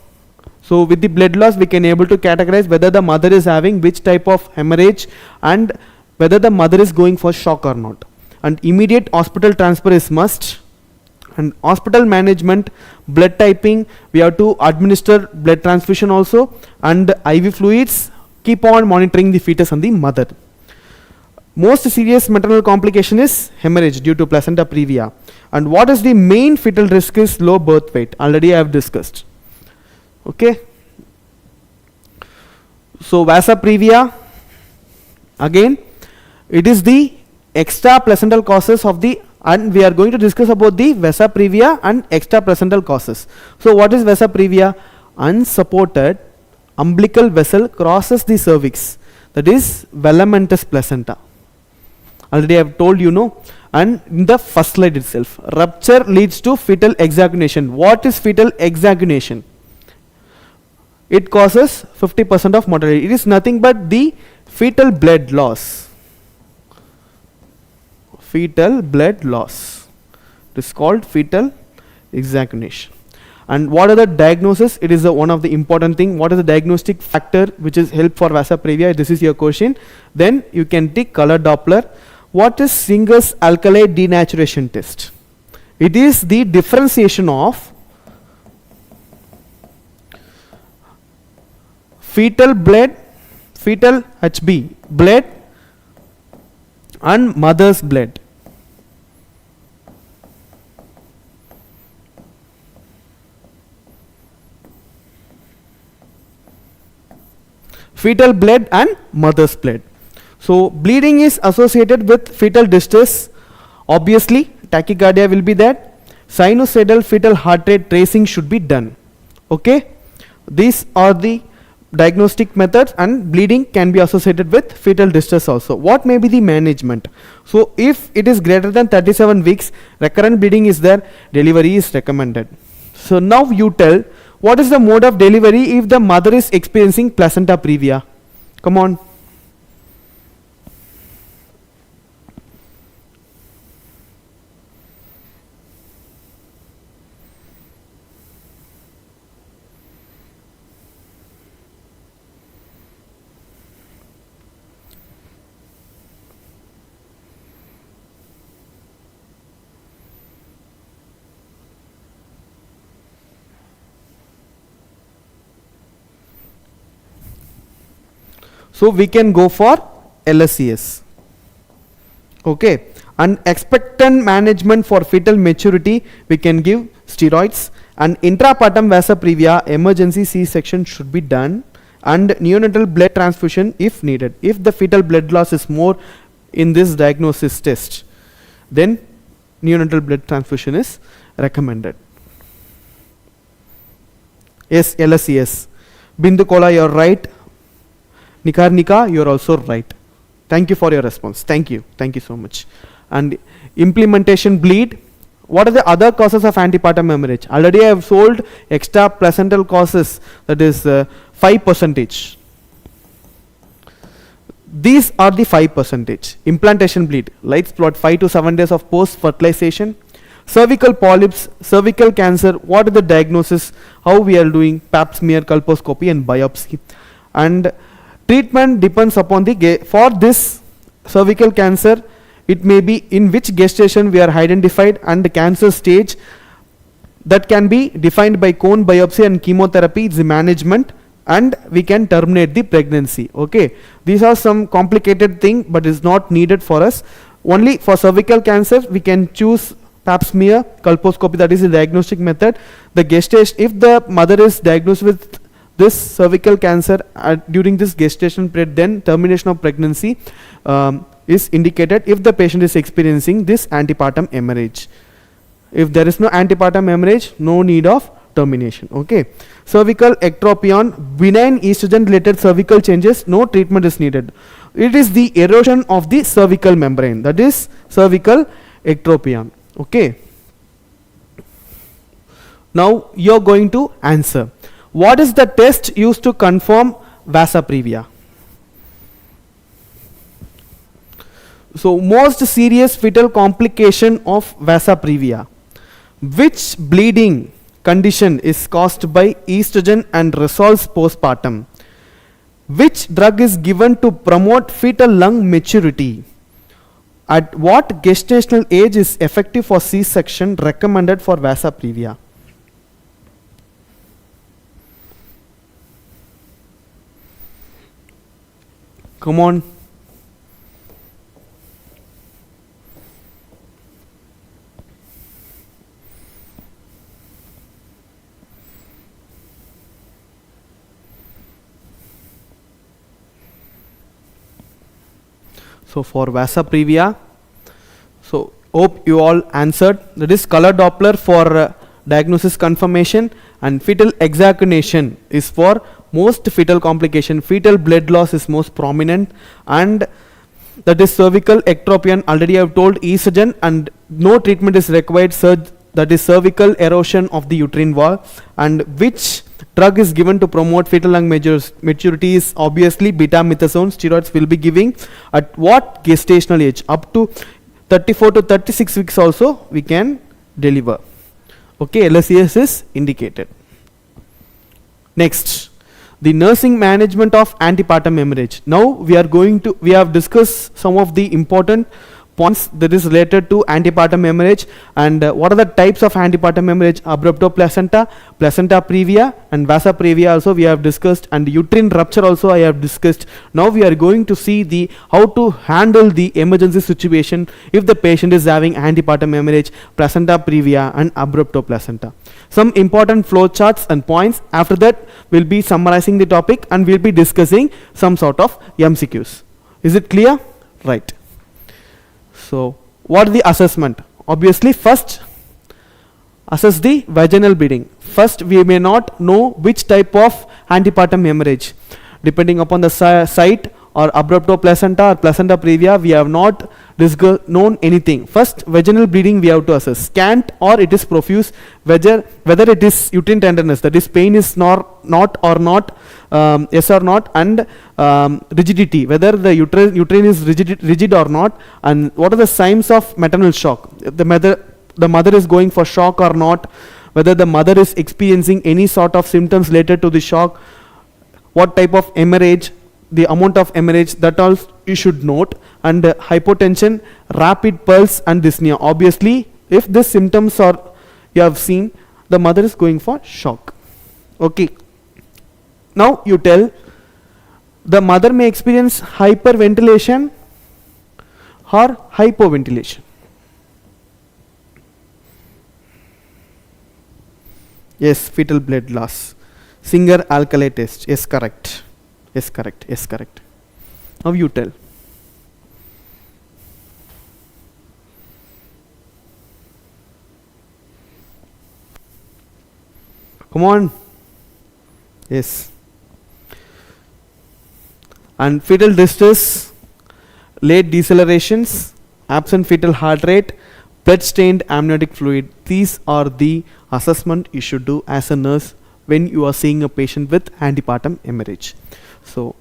So with the blood loss, we can able to categorize whether the mother is having which type of hemorrhage and whether the mother is going for shock or not. And immediate hospital transfer is must. And hospital management, blood typing, we have to administer blood transfusion also, and IV fluids, keep on monitoring the fetus and the mother. Most serious maternal complication is hemorrhage due to placenta previa. And what is the main fetal risk is low birth weight. Already I have discussed. Okay. So vasa previa, again, it is the extra placental causes of the, and we are going to discuss about the vasa previa and extra placental causes. So what is vasa previa? Unsupported umbilical vessel crosses the cervix, that is velamentous placenta. Already I have told you, no. And in the first slide itself, rupture leads to fetal exsanguination. What is fetal exsanguination? It causes 50% of mortality. It is nothing but the fetal blood loss. Fetal blood loss. It is called fetal exsanguination. And what are the diagnosis? It is one of the important thing. What is the diagnostic factor which is help for vasa previa? This is your question. Then you can take color Doppler. What is Singer's alkali denaturation test? It is the differentiation of fetal blood, fetal HB blood and mother's blood. Fetal blood and mother's blood. So bleeding is associated with fetal distress. Obviously tachycardia will be there. Sinusoidal fetal heart rate tracing should be done. Okay. These are the diagnostic methods, and bleeding can be associated with fetal distress also. What may be the management? So if it is greater than 37 weeks, recurrent bleeding is there, delivery is recommended. So now you tell, what is the mode of delivery if the mother is experiencing placenta previa? Come on. So we can go for LSCS. Okay. And expectant management for fetal maturity, we can give steroids, and intrapartum vasa previa, emergency C-section should be done, and neonatal blood transfusion if needed. If the fetal blood loss is more in this diagnosis test, then neonatal blood transfusion is recommended. Yes, LSCS. Bindu Kola, you're right. Nikarnika, you're also right. Thank you for your response. Thank you so much. And implementation bleed. What are the other causes of antepartum hemorrhage? Already I have told extra placental causes, that is 5%. These are the 5%. Implantation bleed, Light's plot, 5 to 7 days of post fertilization. Cervical polyps, cervical cancer, what is the diagnosis, how we are doing, pap smear, colposcopy and biopsy. And treatment depends upon the, for this cervical cancer, it may be in which gestation we are identified and the cancer stage, that can be defined by cone biopsy and chemotherapy, it's the management, and we can terminate the pregnancy. Okay, these are some complicated thing, but is not needed for us. Only for cervical cancer we can choose pap smear, colposcopy, that is the diagnostic method. The gestation, if the mother is diagnosed with this cervical cancer during this gestation period, then termination of pregnancy is indicated if the patient is experiencing this antepartum hemorrhage. If there is no antepartum hemorrhage, no need of termination. Okay. Cervical ectropion, benign estrogen related cervical changes, no treatment is needed. It is the erosion of the cervical membrane, that is cervical ectropion. Okay. Now you are going to answer. What is the test used to confirm vasa previa? So most serious fetal complication of vasa previa. Which bleeding condition is caused by estrogen and resolves postpartum? Which drug is given to promote fetal lung maturity? At what gestational age is effective for C-section recommended for vasa previa? Come on. So for vasa previa, so hope you all answered. That is color Doppler for diagnosis confirmation, and fetal examination is for most fetal complication. Fetal blood loss is most prominent, and that is cervical ectropion. Already I have told estrogen, and no treatment is required. That is cervical erosion of the uterine wall. And which drug is given to promote fetal lung maturity is obviously betamethasone. Steroids will be giving at what gestational age? Up to 34 to 36 weeks also we can deliver. Okay, LSCS is indicated. Next, the nursing management of antepartum hemorrhage. Now we have discussed some of the important points that is related to antepartum hemorrhage, and what are the types of antepartum hemorrhage? Abruptoplacenta, placenta previa, and vasa previa also we have discussed, and uterine rupture also I have discussed. Now we are going to see the how to handle the emergency situation if the patient is having antepartum hemorrhage, placenta previa and abruptoplacenta. Some important flow charts and points. After that we'll be summarizing the topic and we'll be discussing some sort of MCQs. Is it clear? Right. So what is the assessment? Obviously first assess the vaginal bleeding. First, we may not know which type of antepartum hemorrhage. Depending upon the site or abruptoplacenta or placenta previa, we have not known anything. First, vaginal bleeding we have to assess. Scant or it is profuse, whether it is uterine tenderness, that is pain is not or not, yes or not, and rigidity, whether the uterine is rigid or not, and what are the signs of maternal shock. The mother is going for shock or not, whether the mother is experiencing any sort of symptoms related to the shock, what type of hemorrhage, the amount of hemorrhage, that all you should note. And hypotension, rapid pulse and dyspnea. Obviously, if these symptoms are you have seen, the mother is going for shock. Okay. Now you tell, the mother may experience hyperventilation or hypoventilation. Yes, fetal blood loss. Singer alkali test. Yes, correct. Yes, correct. Yes, correct. Now you tell. Come on. Yes. And fetal distress, late decelerations, absent fetal heart rate, blood stained amniotic fluid. These are the assessment you should do as a nurse when you are seeing a patient with antepartum hemorrhage. So,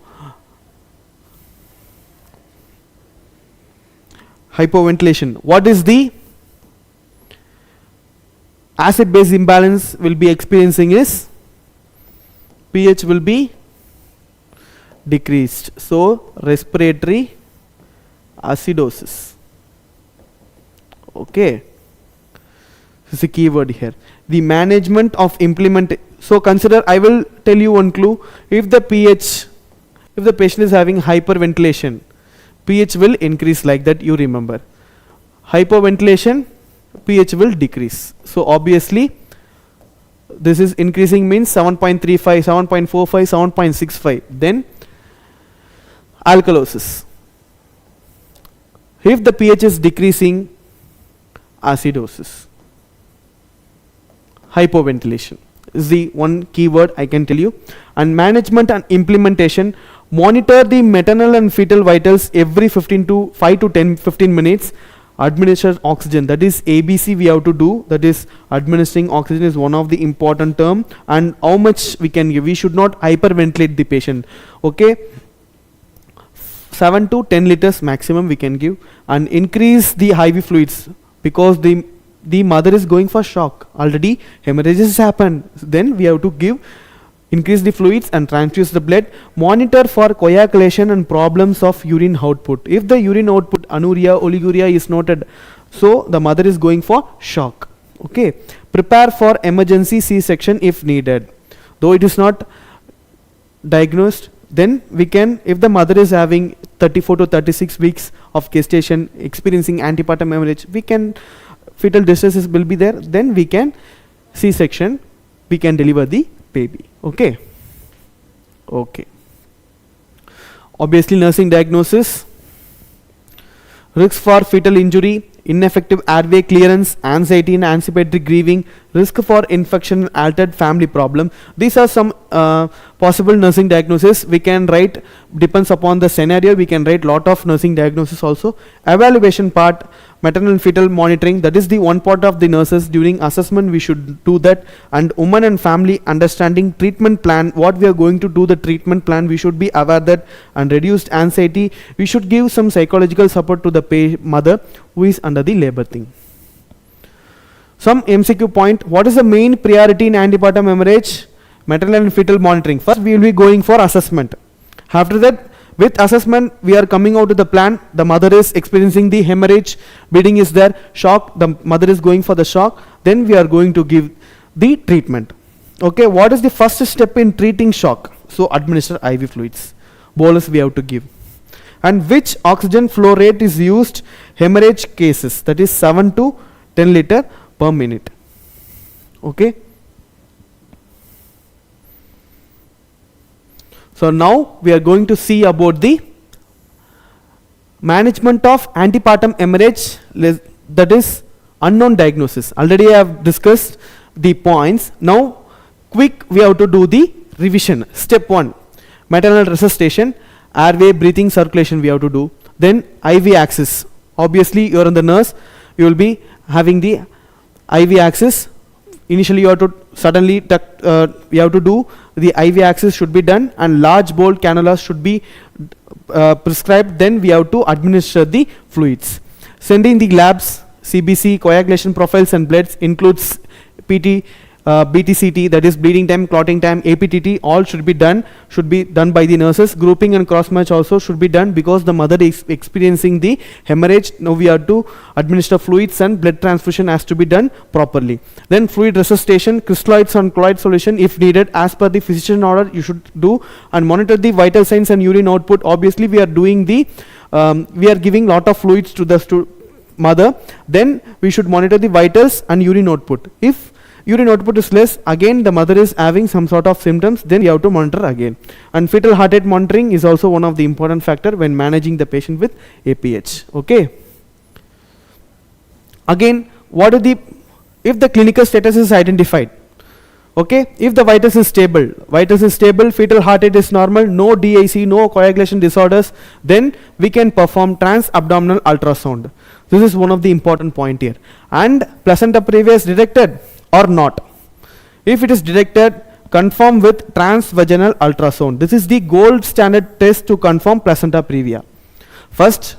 hypoventilation. What is the acid base imbalance will be experiencing is pH will be decreased. So, respiratory acidosis. Okay. This is a key word here. The management of so consider, I will tell you one clue. If the patient is having hyperventilation, pH will increase, like that you remember. Hypoventilation, pH will decrease. So obviously this is increasing means 7.35, 7.45, 7.65. Then alkalosis. If the pH is decreasing, acidosis. Hypoventilation is the one keyword I can tell you. And management and implementation, monitor the maternal and fetal vitals every 5 to 15 minutes. Administer oxygen, that is ABC we have to do, that is administering oxygen is one of the important term, and how much we can give. We should not hyperventilate the patient. Okay, 7 to 10 liters maximum we can give, and increase the IV fluids because the mother is going for shock. Already hemorrhages happen. Then we have to increase the fluids and transfuse the blood. Monitor for coagulation and problems of urine output. If the urine output anuria, oliguria is noted, so the mother is going for shock. Okay. Prepare for emergency C-section if needed. Though it is not diagnosed, then we can, if the mother is having 34 to 36 weeks of gestation, experiencing antepartum hemorrhage, we can, fetal distress will be there, then we can C-section, we can deliver the baby. Okay. Okay. Obviously nursing diagnosis, risks for fetal injury, ineffective airway clearance, anxiety and anticipatory grieving, risk for infection, altered family problem. These are some possible nursing diagnosis. We can write, depends upon the scenario, we can write lot of nursing diagnosis also. Evaluation part, maternal and fetal monitoring, that is the one part of the nurses. During assessment we should do that. And woman and family understanding, treatment plan, what we are going to do, the treatment plan we should be aware that. And reduced anxiety, we should give some psychological support to the mother who is under the labor thing. Some MCQ point, what is the main priority in antepartum hemorrhage? Maternal and fetal monitoring. First we will be going for assessment. After that, with assessment we are coming out to the plan. The mother is experiencing the hemorrhage, bleeding is there, shock, the mother is going for the shock. Then we are going to give the treatment. Okay, what is the first step in treating shock? So administer IV fluids, bolus we have to give. And which oxygen flow rate is used hemorrhage cases, that is 7 to 10 liter per minute. Okay. So now we are going to see about the management of antepartum hemorrhage, that is Unknown diagnosis. Already I have discussed the points. Now, quick, we have to do the revision. Step 1, maternal resuscitation, airway, breathing, circulation we have to do. Then IV access. Obviously, you are in the nurse, you will be having the IV access. Initially, you have to you have to do the IV access should be done, and large bore cannulas should be prescribed. Then we have to administer the fluids. Sending the labs, CBC, coagulation profiles and bloods includes PT, BTCT, that is bleeding time, clotting time, APTT, all should be done by the nurses. Grouping and cross match also should be done because the mother is experiencing the hemorrhage. Now we have to administer fluids and blood transfusion has to be done properly. Then fluid resuscitation, crystalloids and colloid solution if needed as per the physician order you should do, and monitor the vital signs and urine output. Obviously we are doing the we are giving lot of fluids to the mother, then we should monitor the vitals and urine output. If urine output is less, again the mother is having some sort of symptoms, then you have to monitor again. And fetal heart rate monitoring is also one of the important factor when managing the patient with APH. Okay. Again, if the clinical status is identified, okay, if the vitals is stable, fetal heart rate is normal, no DIC, no coagulation disorders, then we can perform trans-abdominal ultrasound. This is one of the important point here. And placenta previa is detected or not. If it is detected, confirm with transvaginal ultrasound. This is the gold standard test to confirm placenta previa. First,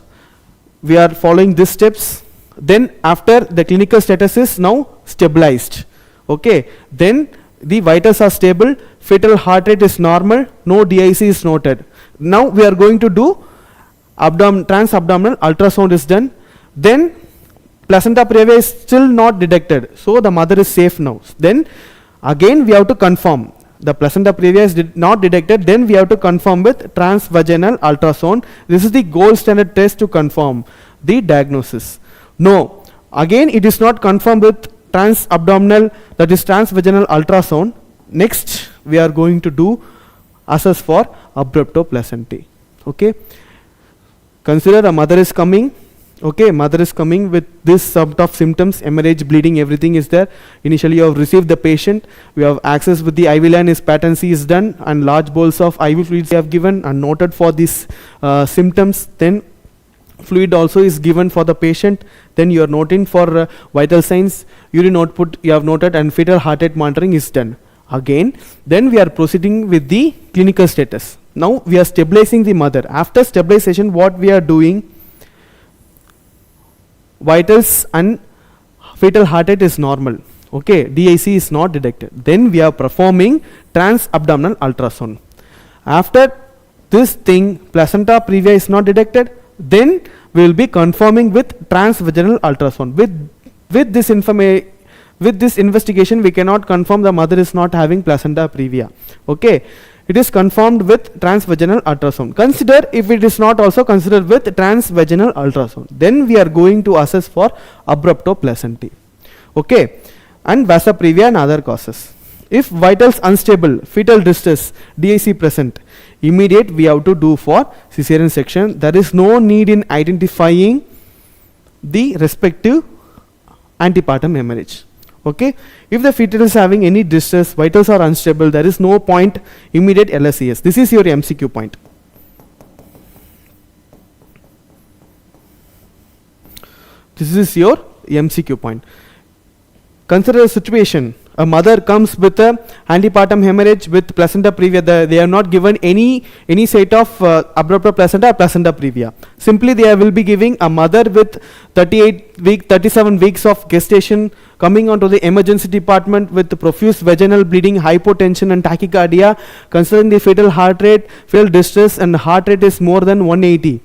we are following these steps. Then after the clinical status is now stabilized. Okay. Then the vitals are stable, fetal heart rate is normal, no DIC is noted. Now we are going to do trans-abdominal ultrasound is done. Then placenta previa is still not detected, so the mother is safe now. Then again we have to confirm the placenta previa is not detected, then we have to confirm with transvaginal ultrasound. This is the gold standard test to confirm the diagnosis. No, again it is not confirmed with trans-abdominal, that is transvaginal ultrasound. Next we are going to do assess for abruptoplacentae. Okay, consider a mother is coming. Okay, mother is coming with this sort of symptoms, hemorrhage, bleeding, everything is there. Initially you have received the patient, we have access with the IV line, his patency is done, and large bowls of IV fluids you have given and noted for these symptoms. Then fluid also is given for the patient. Then you are noting for vital signs, urine output you have noted, and fetal heart rate monitoring is done. Again, then we are proceeding with the clinical status. Now we are stabilizing the mother. After stabilization, what we are doing, vitals and fetal heart rate is normal. Okay, DIC is not detected. Then we are performing trans-abdominal ultrasound. After this thing, placenta previa is not detected, then we will be confirming with transvaginal ultrasound. With this investigation, we cannot confirm the mother is not having placenta previa. Okay, it is confirmed with transvaginal ultrasound. Consider if it is not also considered with transvaginal ultrasound, then we are going to assess for abruptoplacentae. Okay, and vasa previa and other causes. If vitals unstable, fetal distress, DIC present, immediate we have to do for cesarean section. There is no need in identifying the respective antepartum hemorrhage. Okay, if the fetal is having any distress, vitals are unstable, there is no point, immediate LSES. This is your MCQ point. This is your MCQ point. Consider a situation. A mother comes with a antepartum hemorrhage with placenta previa. They are not given any set of abruptoplacenta or placenta previa. Simply they will be giving a mother with 37 weeks of gestation coming onto the emergency department with profuse vaginal bleeding, hypotension and tachycardia. Considering the fetal heart rate, fetal distress and heart rate is more than 180.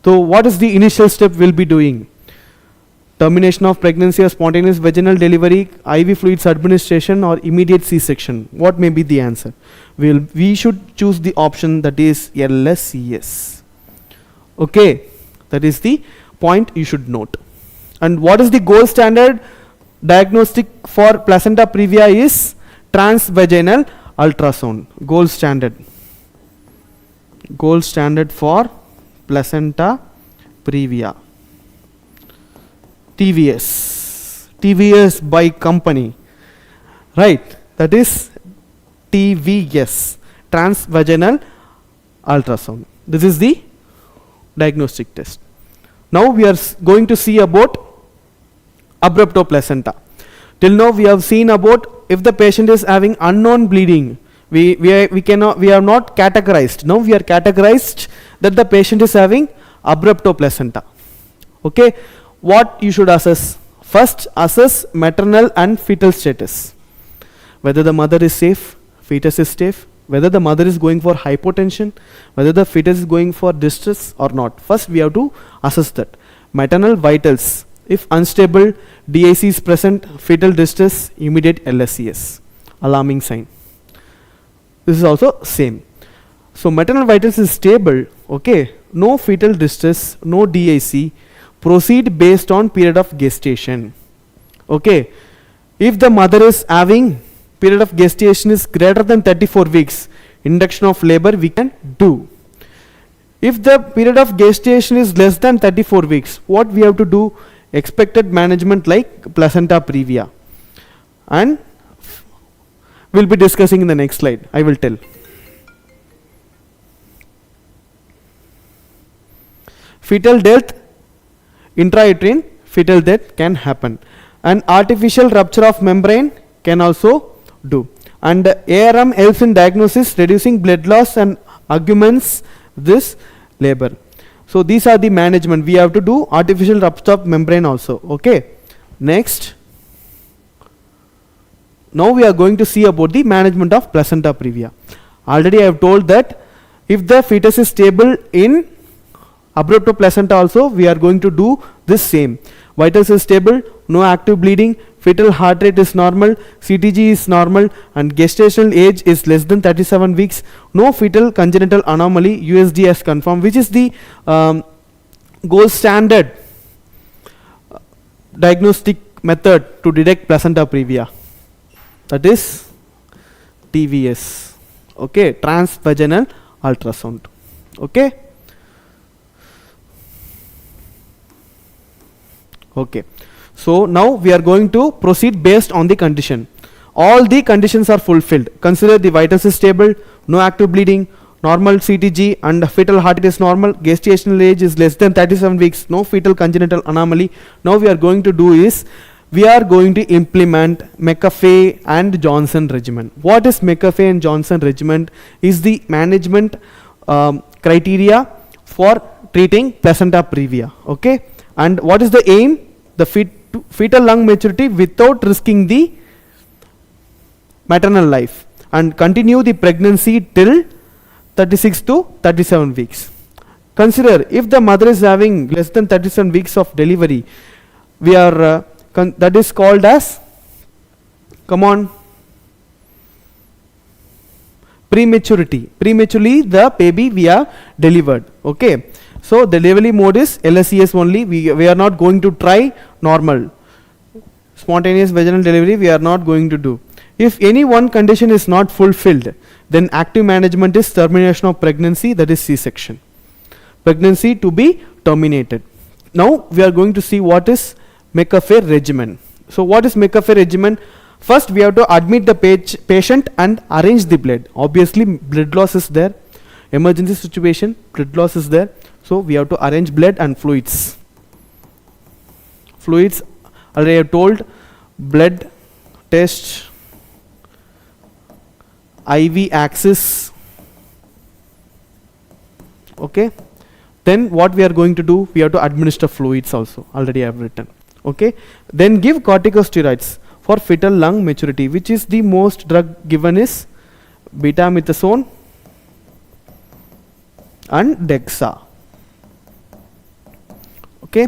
So what is the initial step we'll be doing? Termination of pregnancy or spontaneous vaginal delivery, IV fluids administration or immediate C-section. What may be the answer? We should choose the option that is LSES. Okay, that is the point you should note. And what is the gold standard diagnostic for placenta previa is transvaginal ultrasound. Gold standard. Gold standard for placenta previa. TVS. TVS by company, right? That is TVS, transvaginal ultrasound. This is the diagnostic test. Now we are going to see about abruptoplacenta. Till now we have seen about if the patient is having unknown bleeding, we are not categorized. Now we are categorized that the patient is having abruptoplacenta. Okay, what you should assess? First, assess maternal and fetal status. Whether the mother is safe, fetus is safe, whether the mother is going for hypotension, whether the fetus is going for distress or not. First we have to assess that. Maternal vitals, if unstable, DIC is present, fetal distress, immediate LSCS, alarming sign. This is also same. So maternal vitals is stable, okay, no fetal distress, no DIC, proceed based on period of gestation. Okay, if the mother is having period of gestation is greater than 34 weeks, induction of labor we can do. If the period of gestation is less than 34 weeks, what we have to do? Expected management like placenta previa, and we'll be discussing in the next slide. I will tell. Fetal death, intrauterine fetal death can happen, and artificial rupture of membrane can also do. And ARM helps in diagnosis, reducing blood loss and augments this labor. So these are the management. We have to do artificial rupture of membrane also. Okay. Next. Now we are going to see about the management of placenta previa. Already I have told that if the fetus is stable in abruptoplacenta also, we are going to do this same. Vitals is stable, no active bleeding, fetal heart rate is normal, CTG is normal, and gestational age is less than 37 weeks, no fetal congenital anomaly, USG has confirmed, which is the gold standard diagnostic method to detect placenta previa. That is TVS, okay, transvaginal ultrasound. Okay. Okay, so now we are going to proceed based on the condition. All the conditions are fulfilled. Consider the vitals is stable, no active bleeding, normal CTG, and fetal heart rate is normal, gestational age is less than 37 weeks, no fetal congenital anomaly. Now we are going to do is, we are going to implement McAfee and Johnson regimen. What is McAfee and Johnson regimen? Is the management criteria for treating placenta previa. Okay, and what is the aim? The fetal lung maturity without risking the maternal life, and continue the pregnancy till 36 to 37 weeks. Consider if the mother is having less than 37 weeks of delivery, we are that is called as, come on, prematurity. Prematurely the baby we are delivered. Okay, so the delivery mode is LSCS only. We are not going to try normal spontaneous vaginal delivery. We are not going to do. If any one condition is not fulfilled, then active management is termination of pregnancy, that is C-section. Pregnancy to be terminated. Now we are going to see what is McAfee regimen. So what is McAfee regimen? First we have to admit the patient and arrange the blood. Obviously blood loss is there, emergency situation, blood loss is there, so we have to arrange blood and fluids. Fluids, already I have told, blood test, IV axis. Okay, then what we are going to do, we have to administer fluids also, already I have written. Okay, then give corticosteroids for fetal lung maturity, which is the most drug given is betamethasone and Dexa. Okay,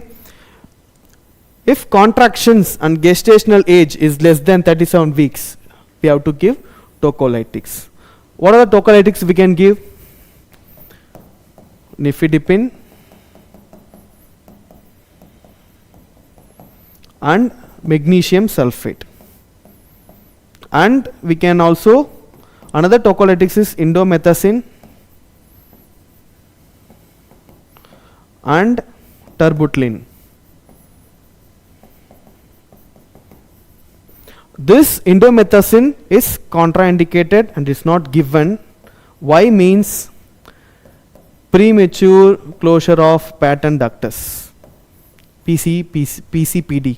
if contractions and gestational age is less than 37 weeks, we have to give tocolytics. What are the tocolytics we can give? Nifedipine and magnesium sulfate. And we can also, another tocolytics is indomethacin and terbutaline. this indomethacin is contraindicated and is not given. Why? Means premature closure of patent ductus, PCPD,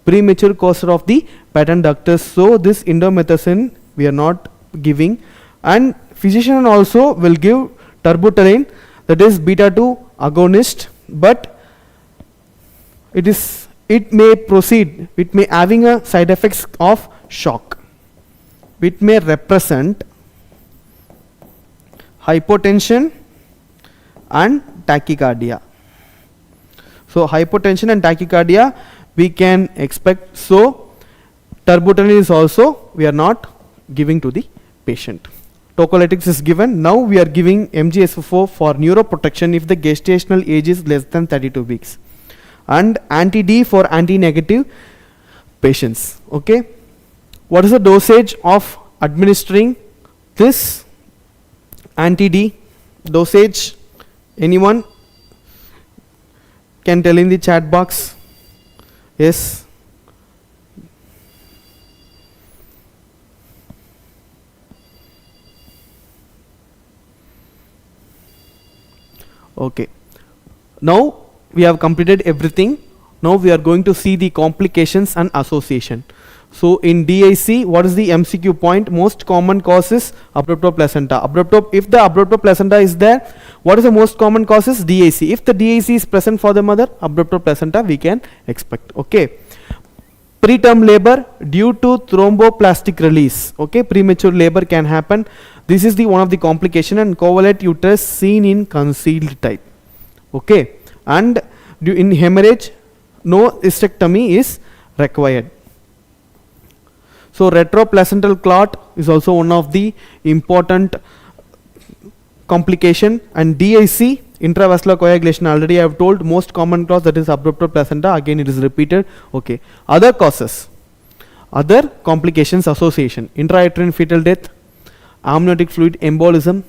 premature closure of the patent ductus. So this indomethacin we are not giving, and physician also will give terbutaline, that is beta 2 agonist, but it may proceed, it may having a side effects of shock. It may represent hypotension and tachycardia. So hypotension and tachycardia we can expect. So terbutaline is also we are not giving to the patient. Tocolytics is given. Now we are giving MGSFO for neuroprotection if the gestational age is less than 32 weeks, and anti-D for anti-negative patients. Okay, what is the dosage of administering this anti-D dosage? Anyone can tell in the chat box? Yes. Okay, now we have completed everything. Now we are going to see the complications and association. So in DIC, what is the MCQ point? Most common cause is abrupto placenta. If the abrupto placenta is there, what is the most common cause? Is DIC. If the DIC is present for the mother, abrupto placenta we can expect. Okay. Preterm labor due to thromboplastic release. Okay, premature labor can happen. This is the one of the complication, and covalent uterus seen in concealed type. Okay, and in hemorrhage, no hysterectomy is required. So retroplacental clot is also one of the important complication, and DIC, intravascular coagulation, already I have told. Most common cause, that is abrupto placenta, again it is repeated. Okay, other causes, other complications association: intrauterine fetal death, amniotic fluid embolism,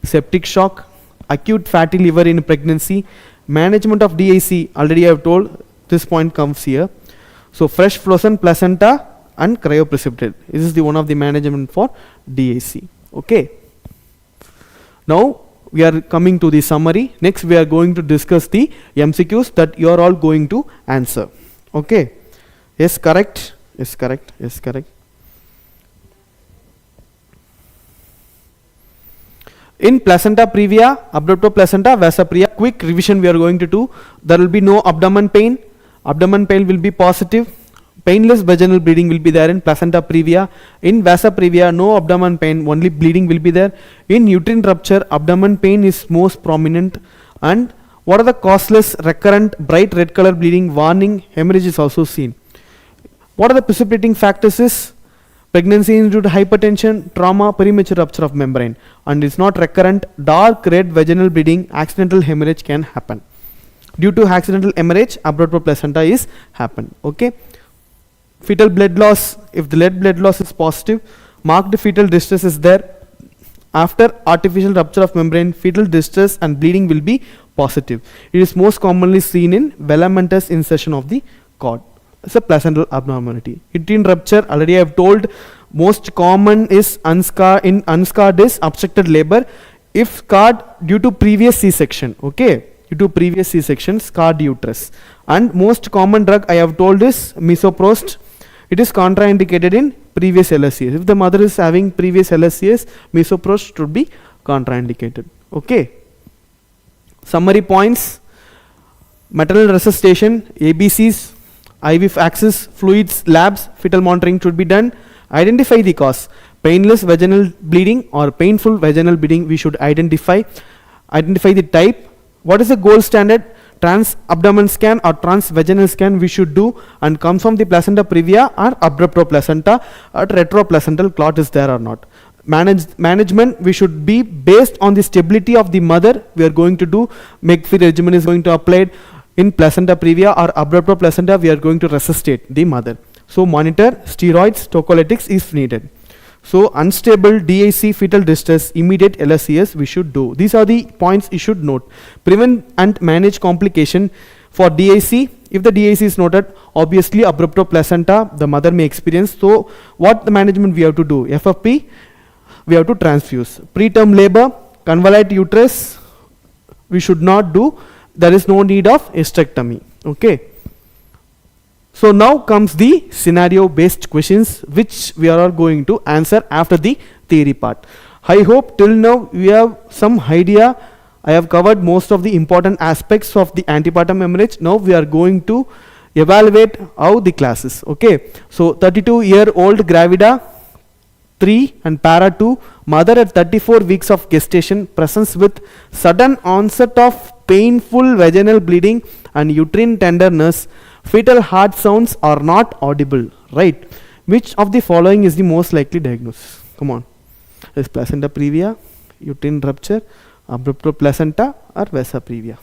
septic shock, acute fatty liver in pregnancy. Management of DIC, already I have told, this point comes here. So fresh frozen placenta and cryoprecipitate, this is the one of the management for DIC. Okay, now we are coming to the summary. Next we are going to discuss the MCQs that you are all going to answer. Okay, yes, correct, yes, correct, yes, correct. In placenta previa, abrupto placenta, vasa previa, quick revision we are going to do. There will be no abdomen pain. Abdomen pain will be positive. Painless vaginal bleeding will be there in placenta previa. In vasa previa, no abdomen pain, only bleeding will be there. In uterine rupture, abdomen pain is most prominent. And what are the causeless, recurrent, bright red color bleeding? Warning, hemorrhage is also seen. What are the precipitating factors? Is pregnancy due to hypertension, trauma, premature rupture of membrane. And it's not recurrent, dark red vaginal bleeding, accidental hemorrhage can happen. Due to accidental hemorrhage, abrupto placenta is happen. Okay. Fetal blood loss, if the blood loss is positive, marked fetal distress is there. After artificial rupture of membrane, fetal distress and bleeding will be positive. It is most commonly seen in velamentous insertion of the cord. It's a placental abnormality. Uterine rupture, already I have told, most common is unscarred is obstructed labor. If scarred due to previous C-section, okay, due to previous C-section, scarred uterus. And most common drug I have told is misoprostol. It is contraindicated in previous LSCS. If the mother is having previous LSCS, misoprostol should be contraindicated. Okay. Summary points: maternal resuscitation, ABCs, IV access, fluids, labs, fetal monitoring should be done. Identify the cause. Painless vaginal bleeding or painful vaginal bleeding we should identify. Identify the type. What is the gold standard? Trans abdomen scan or trans vaginal scan we should do, and comes from the placenta previa or abrupto placenta or retroplacental clot is there or not. Management we should be based on the stability of the mother. We are going to do MEG-free regimen is going to apply in placenta previa or abrupto placenta. We are going to resuscitate the mother. So monitor steroids, tocolytics if needed. So unstable DIC, fetal distress, immediate LSCS we should do. These are the points you should note. Prevent and manage complication for DIC. If the DIC is noted, obviously abrupto placenta the mother may experience. So what the management we have to do? FFP we have to transfuse. Preterm labor, convolute uterus we should not do. There is no need of hysterectomy. Okay. So now comes the scenario based questions which we are all going to answer after the theory part. I hope till now we have some idea. I have covered most of the important aspects of the antepartum hemorrhage. Now we are going to evaluate how the classes. Okay. So 32-year-old gravida 3 and para 2, mother at 34 weeks of gestation presents with sudden onset of painful vaginal bleeding and uterine tenderness. Fetal heart sounds are not audible, right? Which of the following is the most likely diagnosis? Come on. Is placenta previa, uterine rupture, abrupto placenta or vasa previa?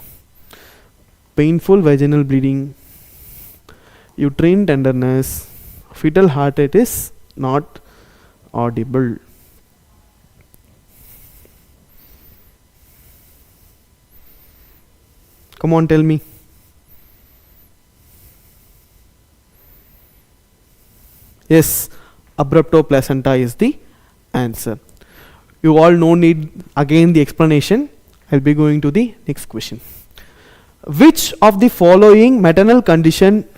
Painful vaginal bleeding, uterine tenderness, fetal heart rate is not audible. Come on, tell me. Yes, abrupto placenta is the answer. You all no need again the explanation. I'll be going to the next question. Which of the following maternal condition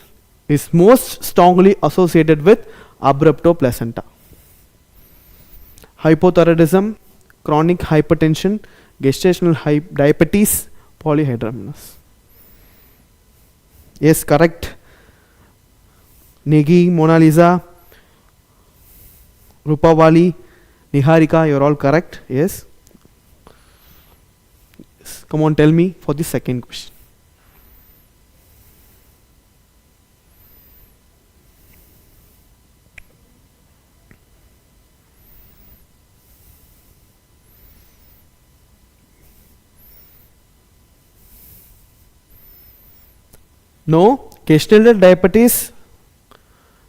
is most strongly associated with abrupto placenta? Hypothyroidism, chronic hypertension, gestational diabetes, polyhydramnios. Yes, correct. Negi, Mona Lisa, Rupavali, Niharika, you're all correct. Yes. Come on, tell me for the second question. No, gestational diabetes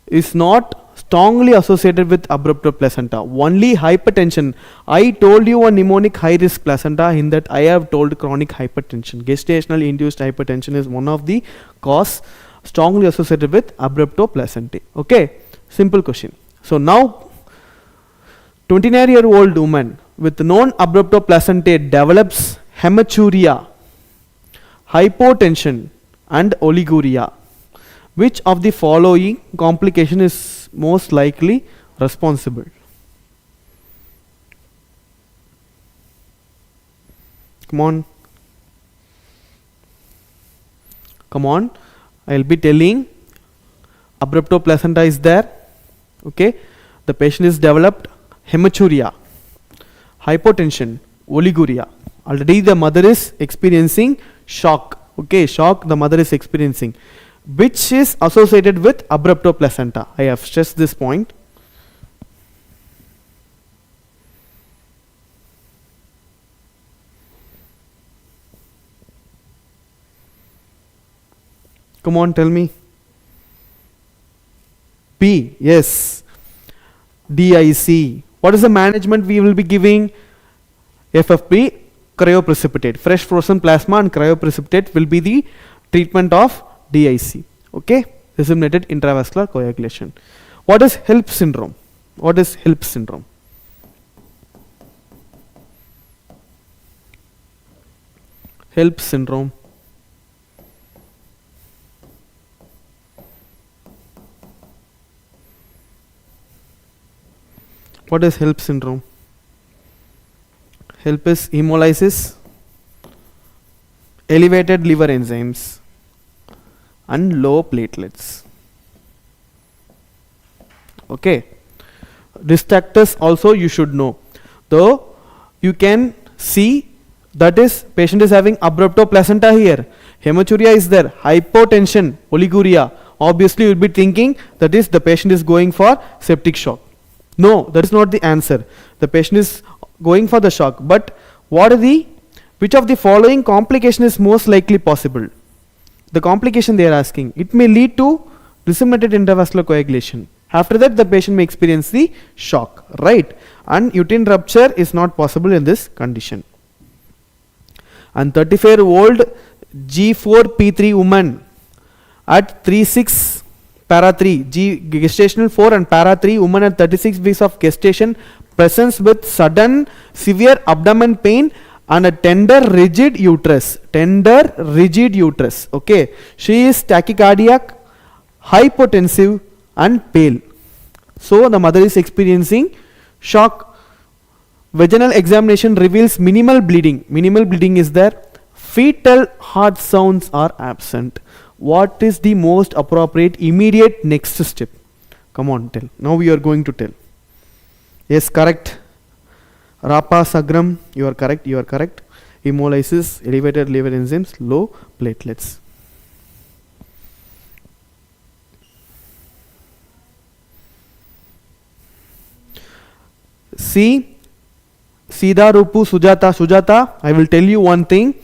is not strongly associated with abrupto placenta. Only hypertension. I told you a mnemonic high risk placenta, in that I have told chronic hypertension. Gestational induced hypertension is one of the cause strongly associated with abrupto placenta. Okay, simple question. So now 29-year-old woman with known abrupto placenta develops hematuria, hypotension and oliguria. Which of the following complication is most likely responsible? Come on. Come on. I'll be telling abrupto placenta is there. Okay. The patient is developed hematuria, hypotension, oliguria. Already the mother is experiencing shock. Okay, shock the mother is experiencing. Which is associated with abrupto placenta? I have stressed this point. Come on, tell me. B, yes. DIC. What is the management we will be giving? FFP, cryoprecipitate. Fresh frozen plasma and cryoprecipitate will be the treatment of DIC. Okay, disseminated intravascular coagulation. What is HELP syndrome? What is HELP syndrome? HELP syndrome. What is HELP syndrome? HELP is hemolysis, elevated liver enzymes and low platelets. Okay. Risk factors also you should know. Though you can see that is patient is having abrupto placenta here, hematuria is there, hypotension, oliguria. Obviously you will be thinking that is the patient is going for septic shock. No, that is not the answer. The patient is going for the shock. But what are the, which of the following complication is most likely possible? The complication they are asking, it may lead to disseminated intravascular coagulation. After that the patient may experience the shock, right? And uterine rupture is not possible in this condition. And 35-year-old G4P3 woman at 3-6 para 3, gestational 4 and para 3, woman at 36 weeks of gestation presents with sudden severe abdomen pain and a tender rigid uterus. Okay, she is tachycardiac, hypotensive and pale. So the mother is experiencing shock. Vaginal examination reveals minimal bleeding. Minimal bleeding is there. Fetal heart sounds are absent. What is the most appropriate immediate next step? Come on, tell. Now we are going to tell. Yes, correct. Rapa Sagram, you are correct. Hemolysis, elevated liver enzymes, low platelets. See, Sida Rupu Sujata, I will tell you one thing.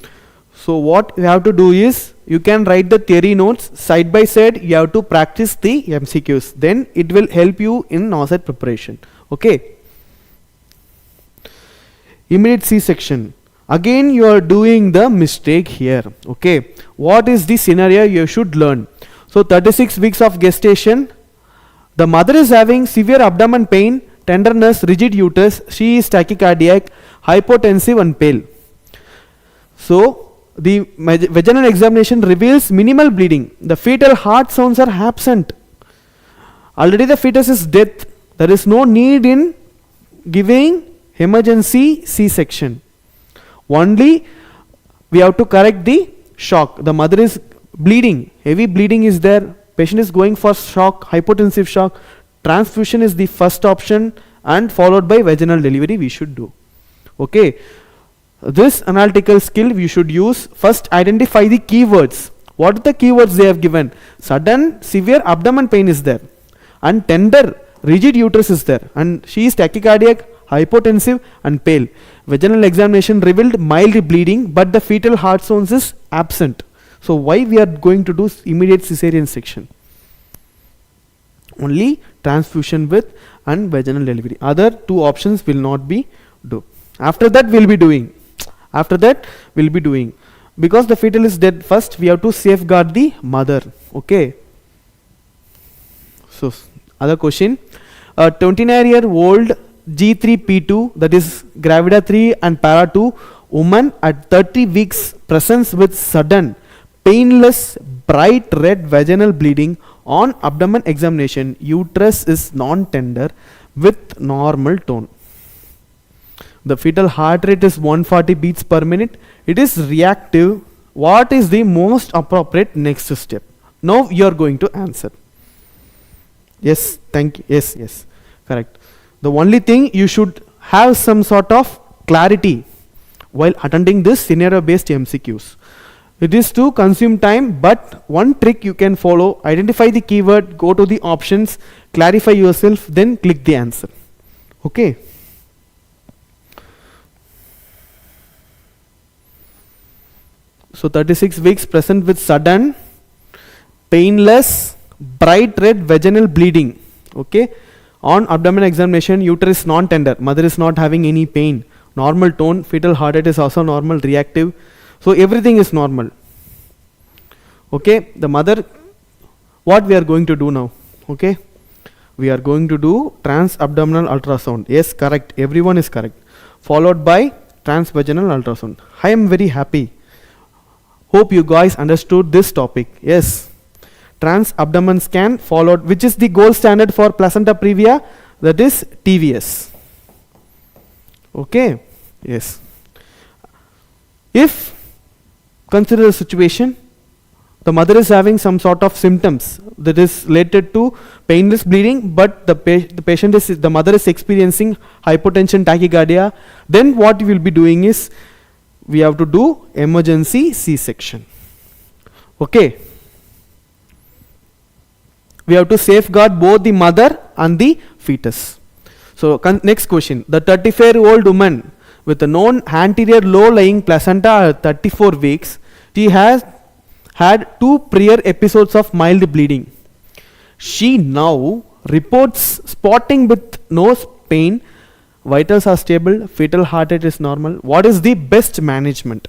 So what you have to do is, you can write the theory notes side by side, you have to practice the MCQs. Then it will help you in NORCET preparation. Okay. Immediate C-section. Again you are doing the mistake here. Okay. What is the scenario you should learn? So 36 weeks of gestation, the mother is having severe abdomen pain, tenderness, rigid uterus, she is tachycardiac, hypotensive and pale. So the vaginal examination reveals minimal bleeding. The fetal heart sounds are absent. Already the fetus is dead. There is no need in giving emergency C-section. Only we have to correct the shock. The mother is bleeding. Heavy bleeding is there. Patient is going for shock, hypotensive shock. Transfusion is the first option and followed by vaginal delivery we should do. Okay. This analytical skill we should use. First identify the keywords. What are the keywords they have given? Sudden severe abdomen pain is there and tender rigid uterus is there and she is tachycardiac, hypotensive and pale. Vaginal examination revealed mild bleeding but the fetal heart sounds is absent. So why we are going to do immediate cesarean section? Only transfusion with and vaginal delivery. Other two options will not be do. After that we'll be doing. Because the fetal is dead, first we have to safeguard the mother. Okay. So other question. A 29-year-old G3P2, that is gravida 3 and para 2, woman at 30 weeks presents with sudden painless bright red vaginal bleeding on abdomen examination. Uterus is non-tender with normal tone. The fetal heart rate is 140 beats per minute. It is reactive. What is the most appropriate next step? Now you are going to answer. Yes, thank you. Yes, correct. The only thing you should have some sort of clarity while attending this scenario based MCQs. It is to consume time, but one trick you can follow: identify the keyword, go to the options, clarify yourself, then click the answer. Okay. So 36 weeks present with sudden, painless, bright red vaginal bleeding. Okay. On abdomen examination, uterus non-tender, mother is not having any pain, normal tone, fetal heart rate is also normal, reactive. So everything is normal. Okay. The mother, what we are going to do now? Okay. We are going to do transabdominal ultrasound. Yes, correct. Everyone is correct. Followed by transvaginal ultrasound. I am very happy. Hope you guys understood this topic. Yes. Trans-abdomen scan followed, which is the gold standard for placenta previa, that is TVS. Okay. Yes. If consider the situation, the mother is having some sort of symptoms that is related to painless bleeding, but the mother is experiencing hypotension, tachycardia, then what we will be doing is we have to do emergency C-section. Okay. We have to safeguard both the mother and the fetus. So next question. The 34-year-old woman with a known anterior low-lying placenta at 34 weeks, she has had 2 prior episodes of mild bleeding. She now reports spotting with nose pain, vitals are stable, fetal heart rate is normal. What is the best management?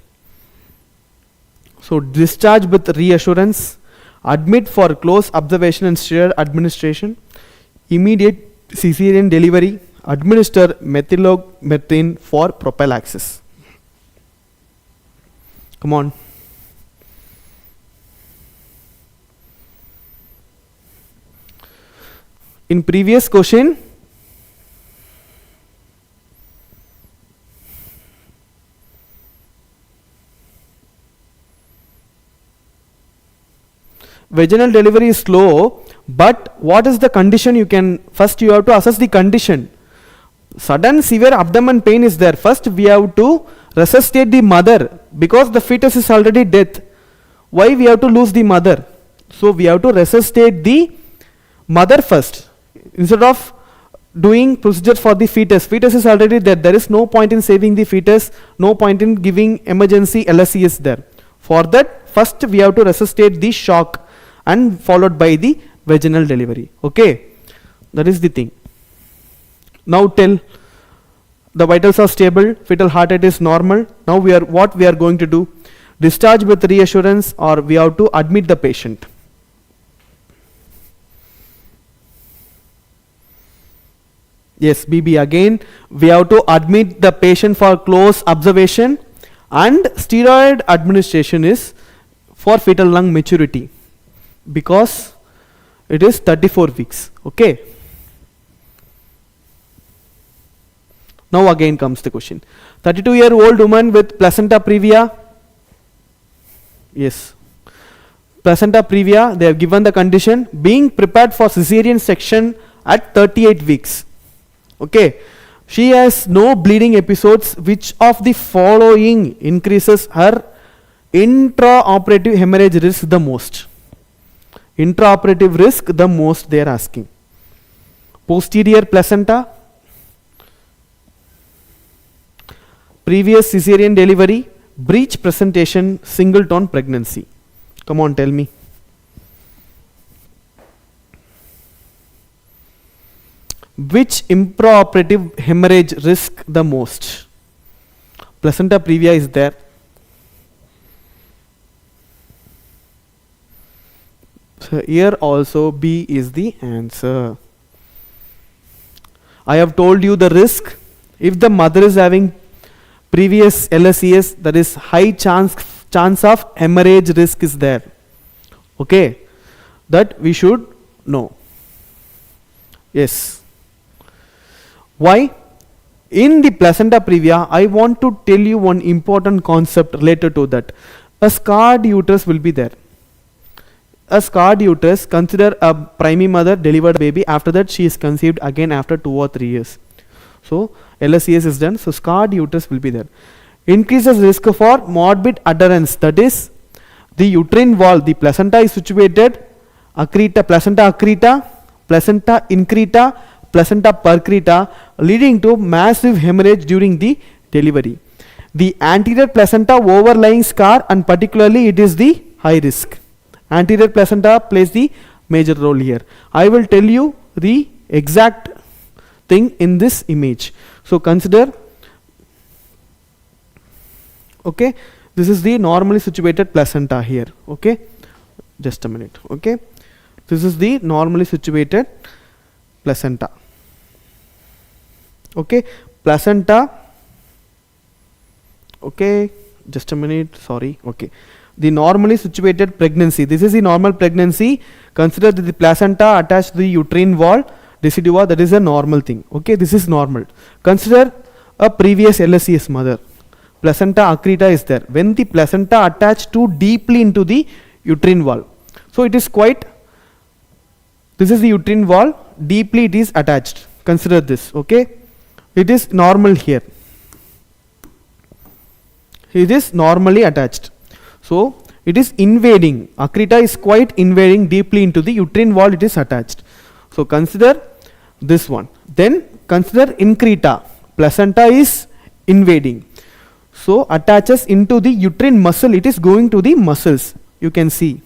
So discharge with reassurance, admit for close observation and steroid administration, immediate cesarean delivery, administer methylomethrin for prophylaxis. Come on. In previous question, vaginal delivery is slow, but what is the condition? You have to assess the condition. Sudden severe abdomen pain is there. First we have to resuscitate the mother, because the fetus is already dead. Why we have to lose the mother? So we have to resuscitate the mother first, instead of doing procedure for the fetus. Fetus is already dead. There is no point in saving the fetus, no point in giving emergency LSES there. For that, first we have to resuscitate the shock and followed by the vaginal delivery. Okay, that is the thing. Now tell, the vitals are stable, fetal heart rate is normal. Now what we are going to do? Discharge with reassurance, or we have to admit the patient. Yes, BB again, we have to admit the patient for close observation, and steroid administration is for fetal lung maturity, because it is 34 weeks. Okay. Now again comes the question. 32-year-old woman with placenta previa. Yes. Placenta previa, they have given the condition, being prepared for cesarean section at 38 weeks. Okay. She has no bleeding episodes. Which of the following increases her intraoperative hemorrhage risk the most? Intraoperative risk the most they are asking. Posterior placenta, previous cesarean delivery, breech presentation, singleton pregnancy. Come on, tell me. Which intraoperative hemorrhage risk the most? Placenta previa is there. So here also B is the answer. I have told you the risk. If the mother is having previous LSES, there is high chance of hemorrhage risk is there. Okay, that we should know. Yes. Why? In the placenta previa, I want to tell you one important concept related to that. A scarred uterus will be there. A scarred uterus, consider a primary mother delivered a baby, after that she is conceived again after 2 or 3 years. So LSES is done, so scarred uterus will be there. Increases risk for morbid adherence, that is the uterine wall, the placenta is situated accreta, placenta accreta, placenta increta, placenta percreta, leading to massive hemorrhage during the delivery. The anterior placenta overlying scar, and particularly it is the high risk. Anterior placenta plays the major role here. I will tell you the exact thing in this image. So consider, okay, this is the normally situated placenta here. Okay, just a minute. Okay, this is the normally situated placenta. Okay, placenta. Okay, just a minute, sorry. Okay, the normally situated pregnancy, this is the normal pregnancy. Consider that the placenta attached to the uterine wall, decidua, that is a normal thing. Okay, this is normal. Consider a previous LSES mother, placenta accreta is there. When the placenta attached too deeply into the uterine wall, so it is quite, this is the uterine wall, deeply it is attached. Consider this. Okay, it is normal here. It is normally attached. So it is invading, accreta is quite invading deeply into the uterine wall, it is attached. So consider this one. Then consider increta, placenta is invading. So attaches into the uterine muscle, it is going to the muscles. You can see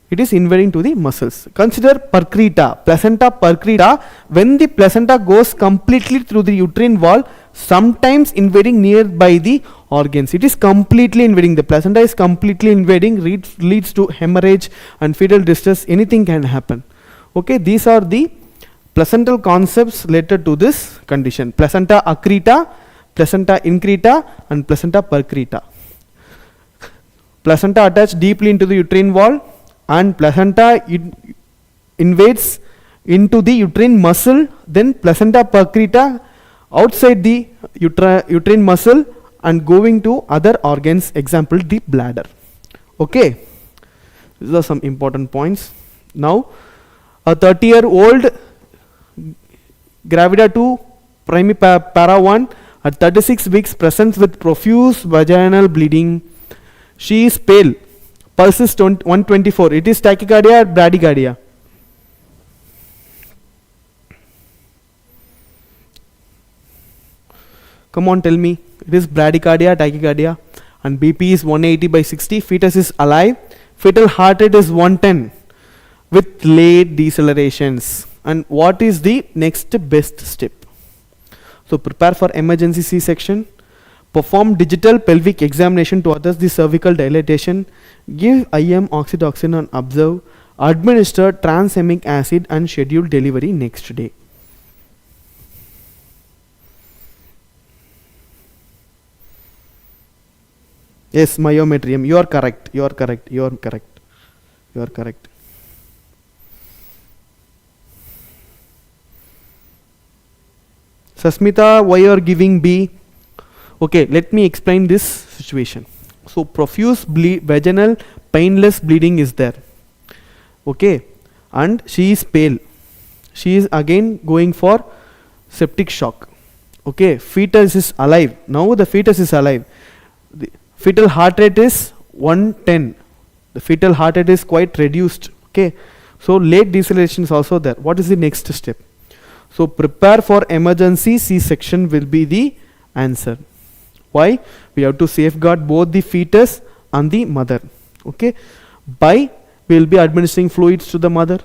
it is invading to the muscles. Consider percreta, placenta percreta, when the placenta goes completely through the uterine wall, sometimes invading nearby the organs. It is completely invading. The placenta is completely invading, leads to hemorrhage and fetal distress. Anything can happen. Okay, these are the placental concepts related to this condition: placenta accreta, placenta increta, and placenta percreta. Placenta attached deeply into the uterine wall, and placenta invades into the uterine muscle. Then placenta percreta outside the uterine muscle and going to other organs, example the bladder. Okay, these are some important points. Now a 30-year-old gravida 2 para 1 at 36 weeks presents with profuse vaginal bleeding. She is pale, pulse is 124. It is tachycardia or bradycardia? Come on, tell me. It is bradycardia, tachycardia, and BP is 180/60. Fetus is alive. Fetal heart rate is 110 with late decelerations. And what is the next best step? So prepare for emergency C-section. Perform digital pelvic examination to assess the cervical dilatation. Give IM oxytocin and observe. Administer tranexamic acid and schedule delivery next day. Yes, myometrium. You are correct. You are correct. You are correct. You are correct. Sasmita, why you are giving B? Okay, let me explain this situation. So profuse vaginal painless bleeding is there. Okay, and she is pale. She is again going for septic shock. Okay, fetus is alive. Now the fetus is alive. The fetal heart rate is 110. The fetal heart rate is quite reduced. Okay, so late deceleration is also there. What is the next step? So prepare for emergency C-section will be the answer. Why? We have to safeguard both the fetus and the mother. Okay, we will be administering fluids to the mother.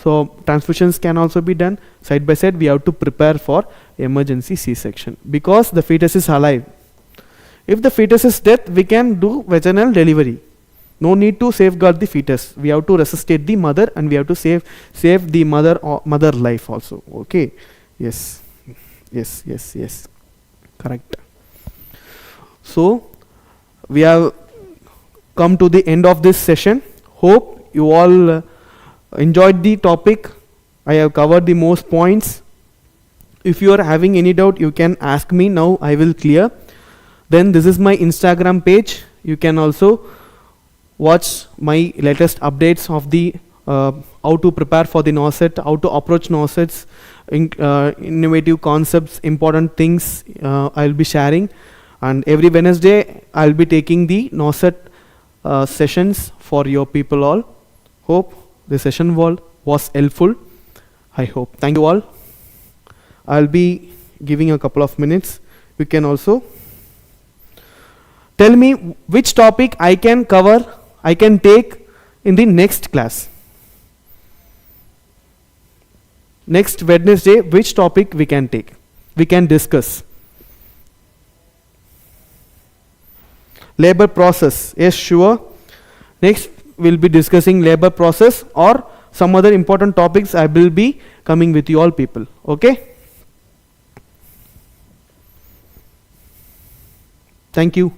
So transfusions can also be done. Side by side we have to prepare for emergency C-section because the fetus is alive. If the fetus is dead, we can do vaginal delivery. No need to safeguard the fetus. We have to resuscitate the mother and we have to save the mother life also. Okay. Yes. Yes. Yes. Yes. Correct. So we have come to the end of this session. Hope you all enjoyed the topic. I have covered the most points. If you are having any doubt, you can ask me. Now I will clear. Then this is my Instagram page. You can also watch my latest updates of the how to prepare for the NORCET, how to approach NORCETs, innovative concepts, important things I will be sharing. And every Wednesday I will be taking the NORCET sessions for your people all. Hope the session was helpful. I hope. Thank you all. I will be giving a couple of minutes. You can also tell me which topic I can cover, I can take in the next class. Next Wednesday, which topic we can take, we can discuss. Labor process, yes, sure. Next we'll be discussing labor process or some other important topics. I will be coming with you all people. Okay. Thank you.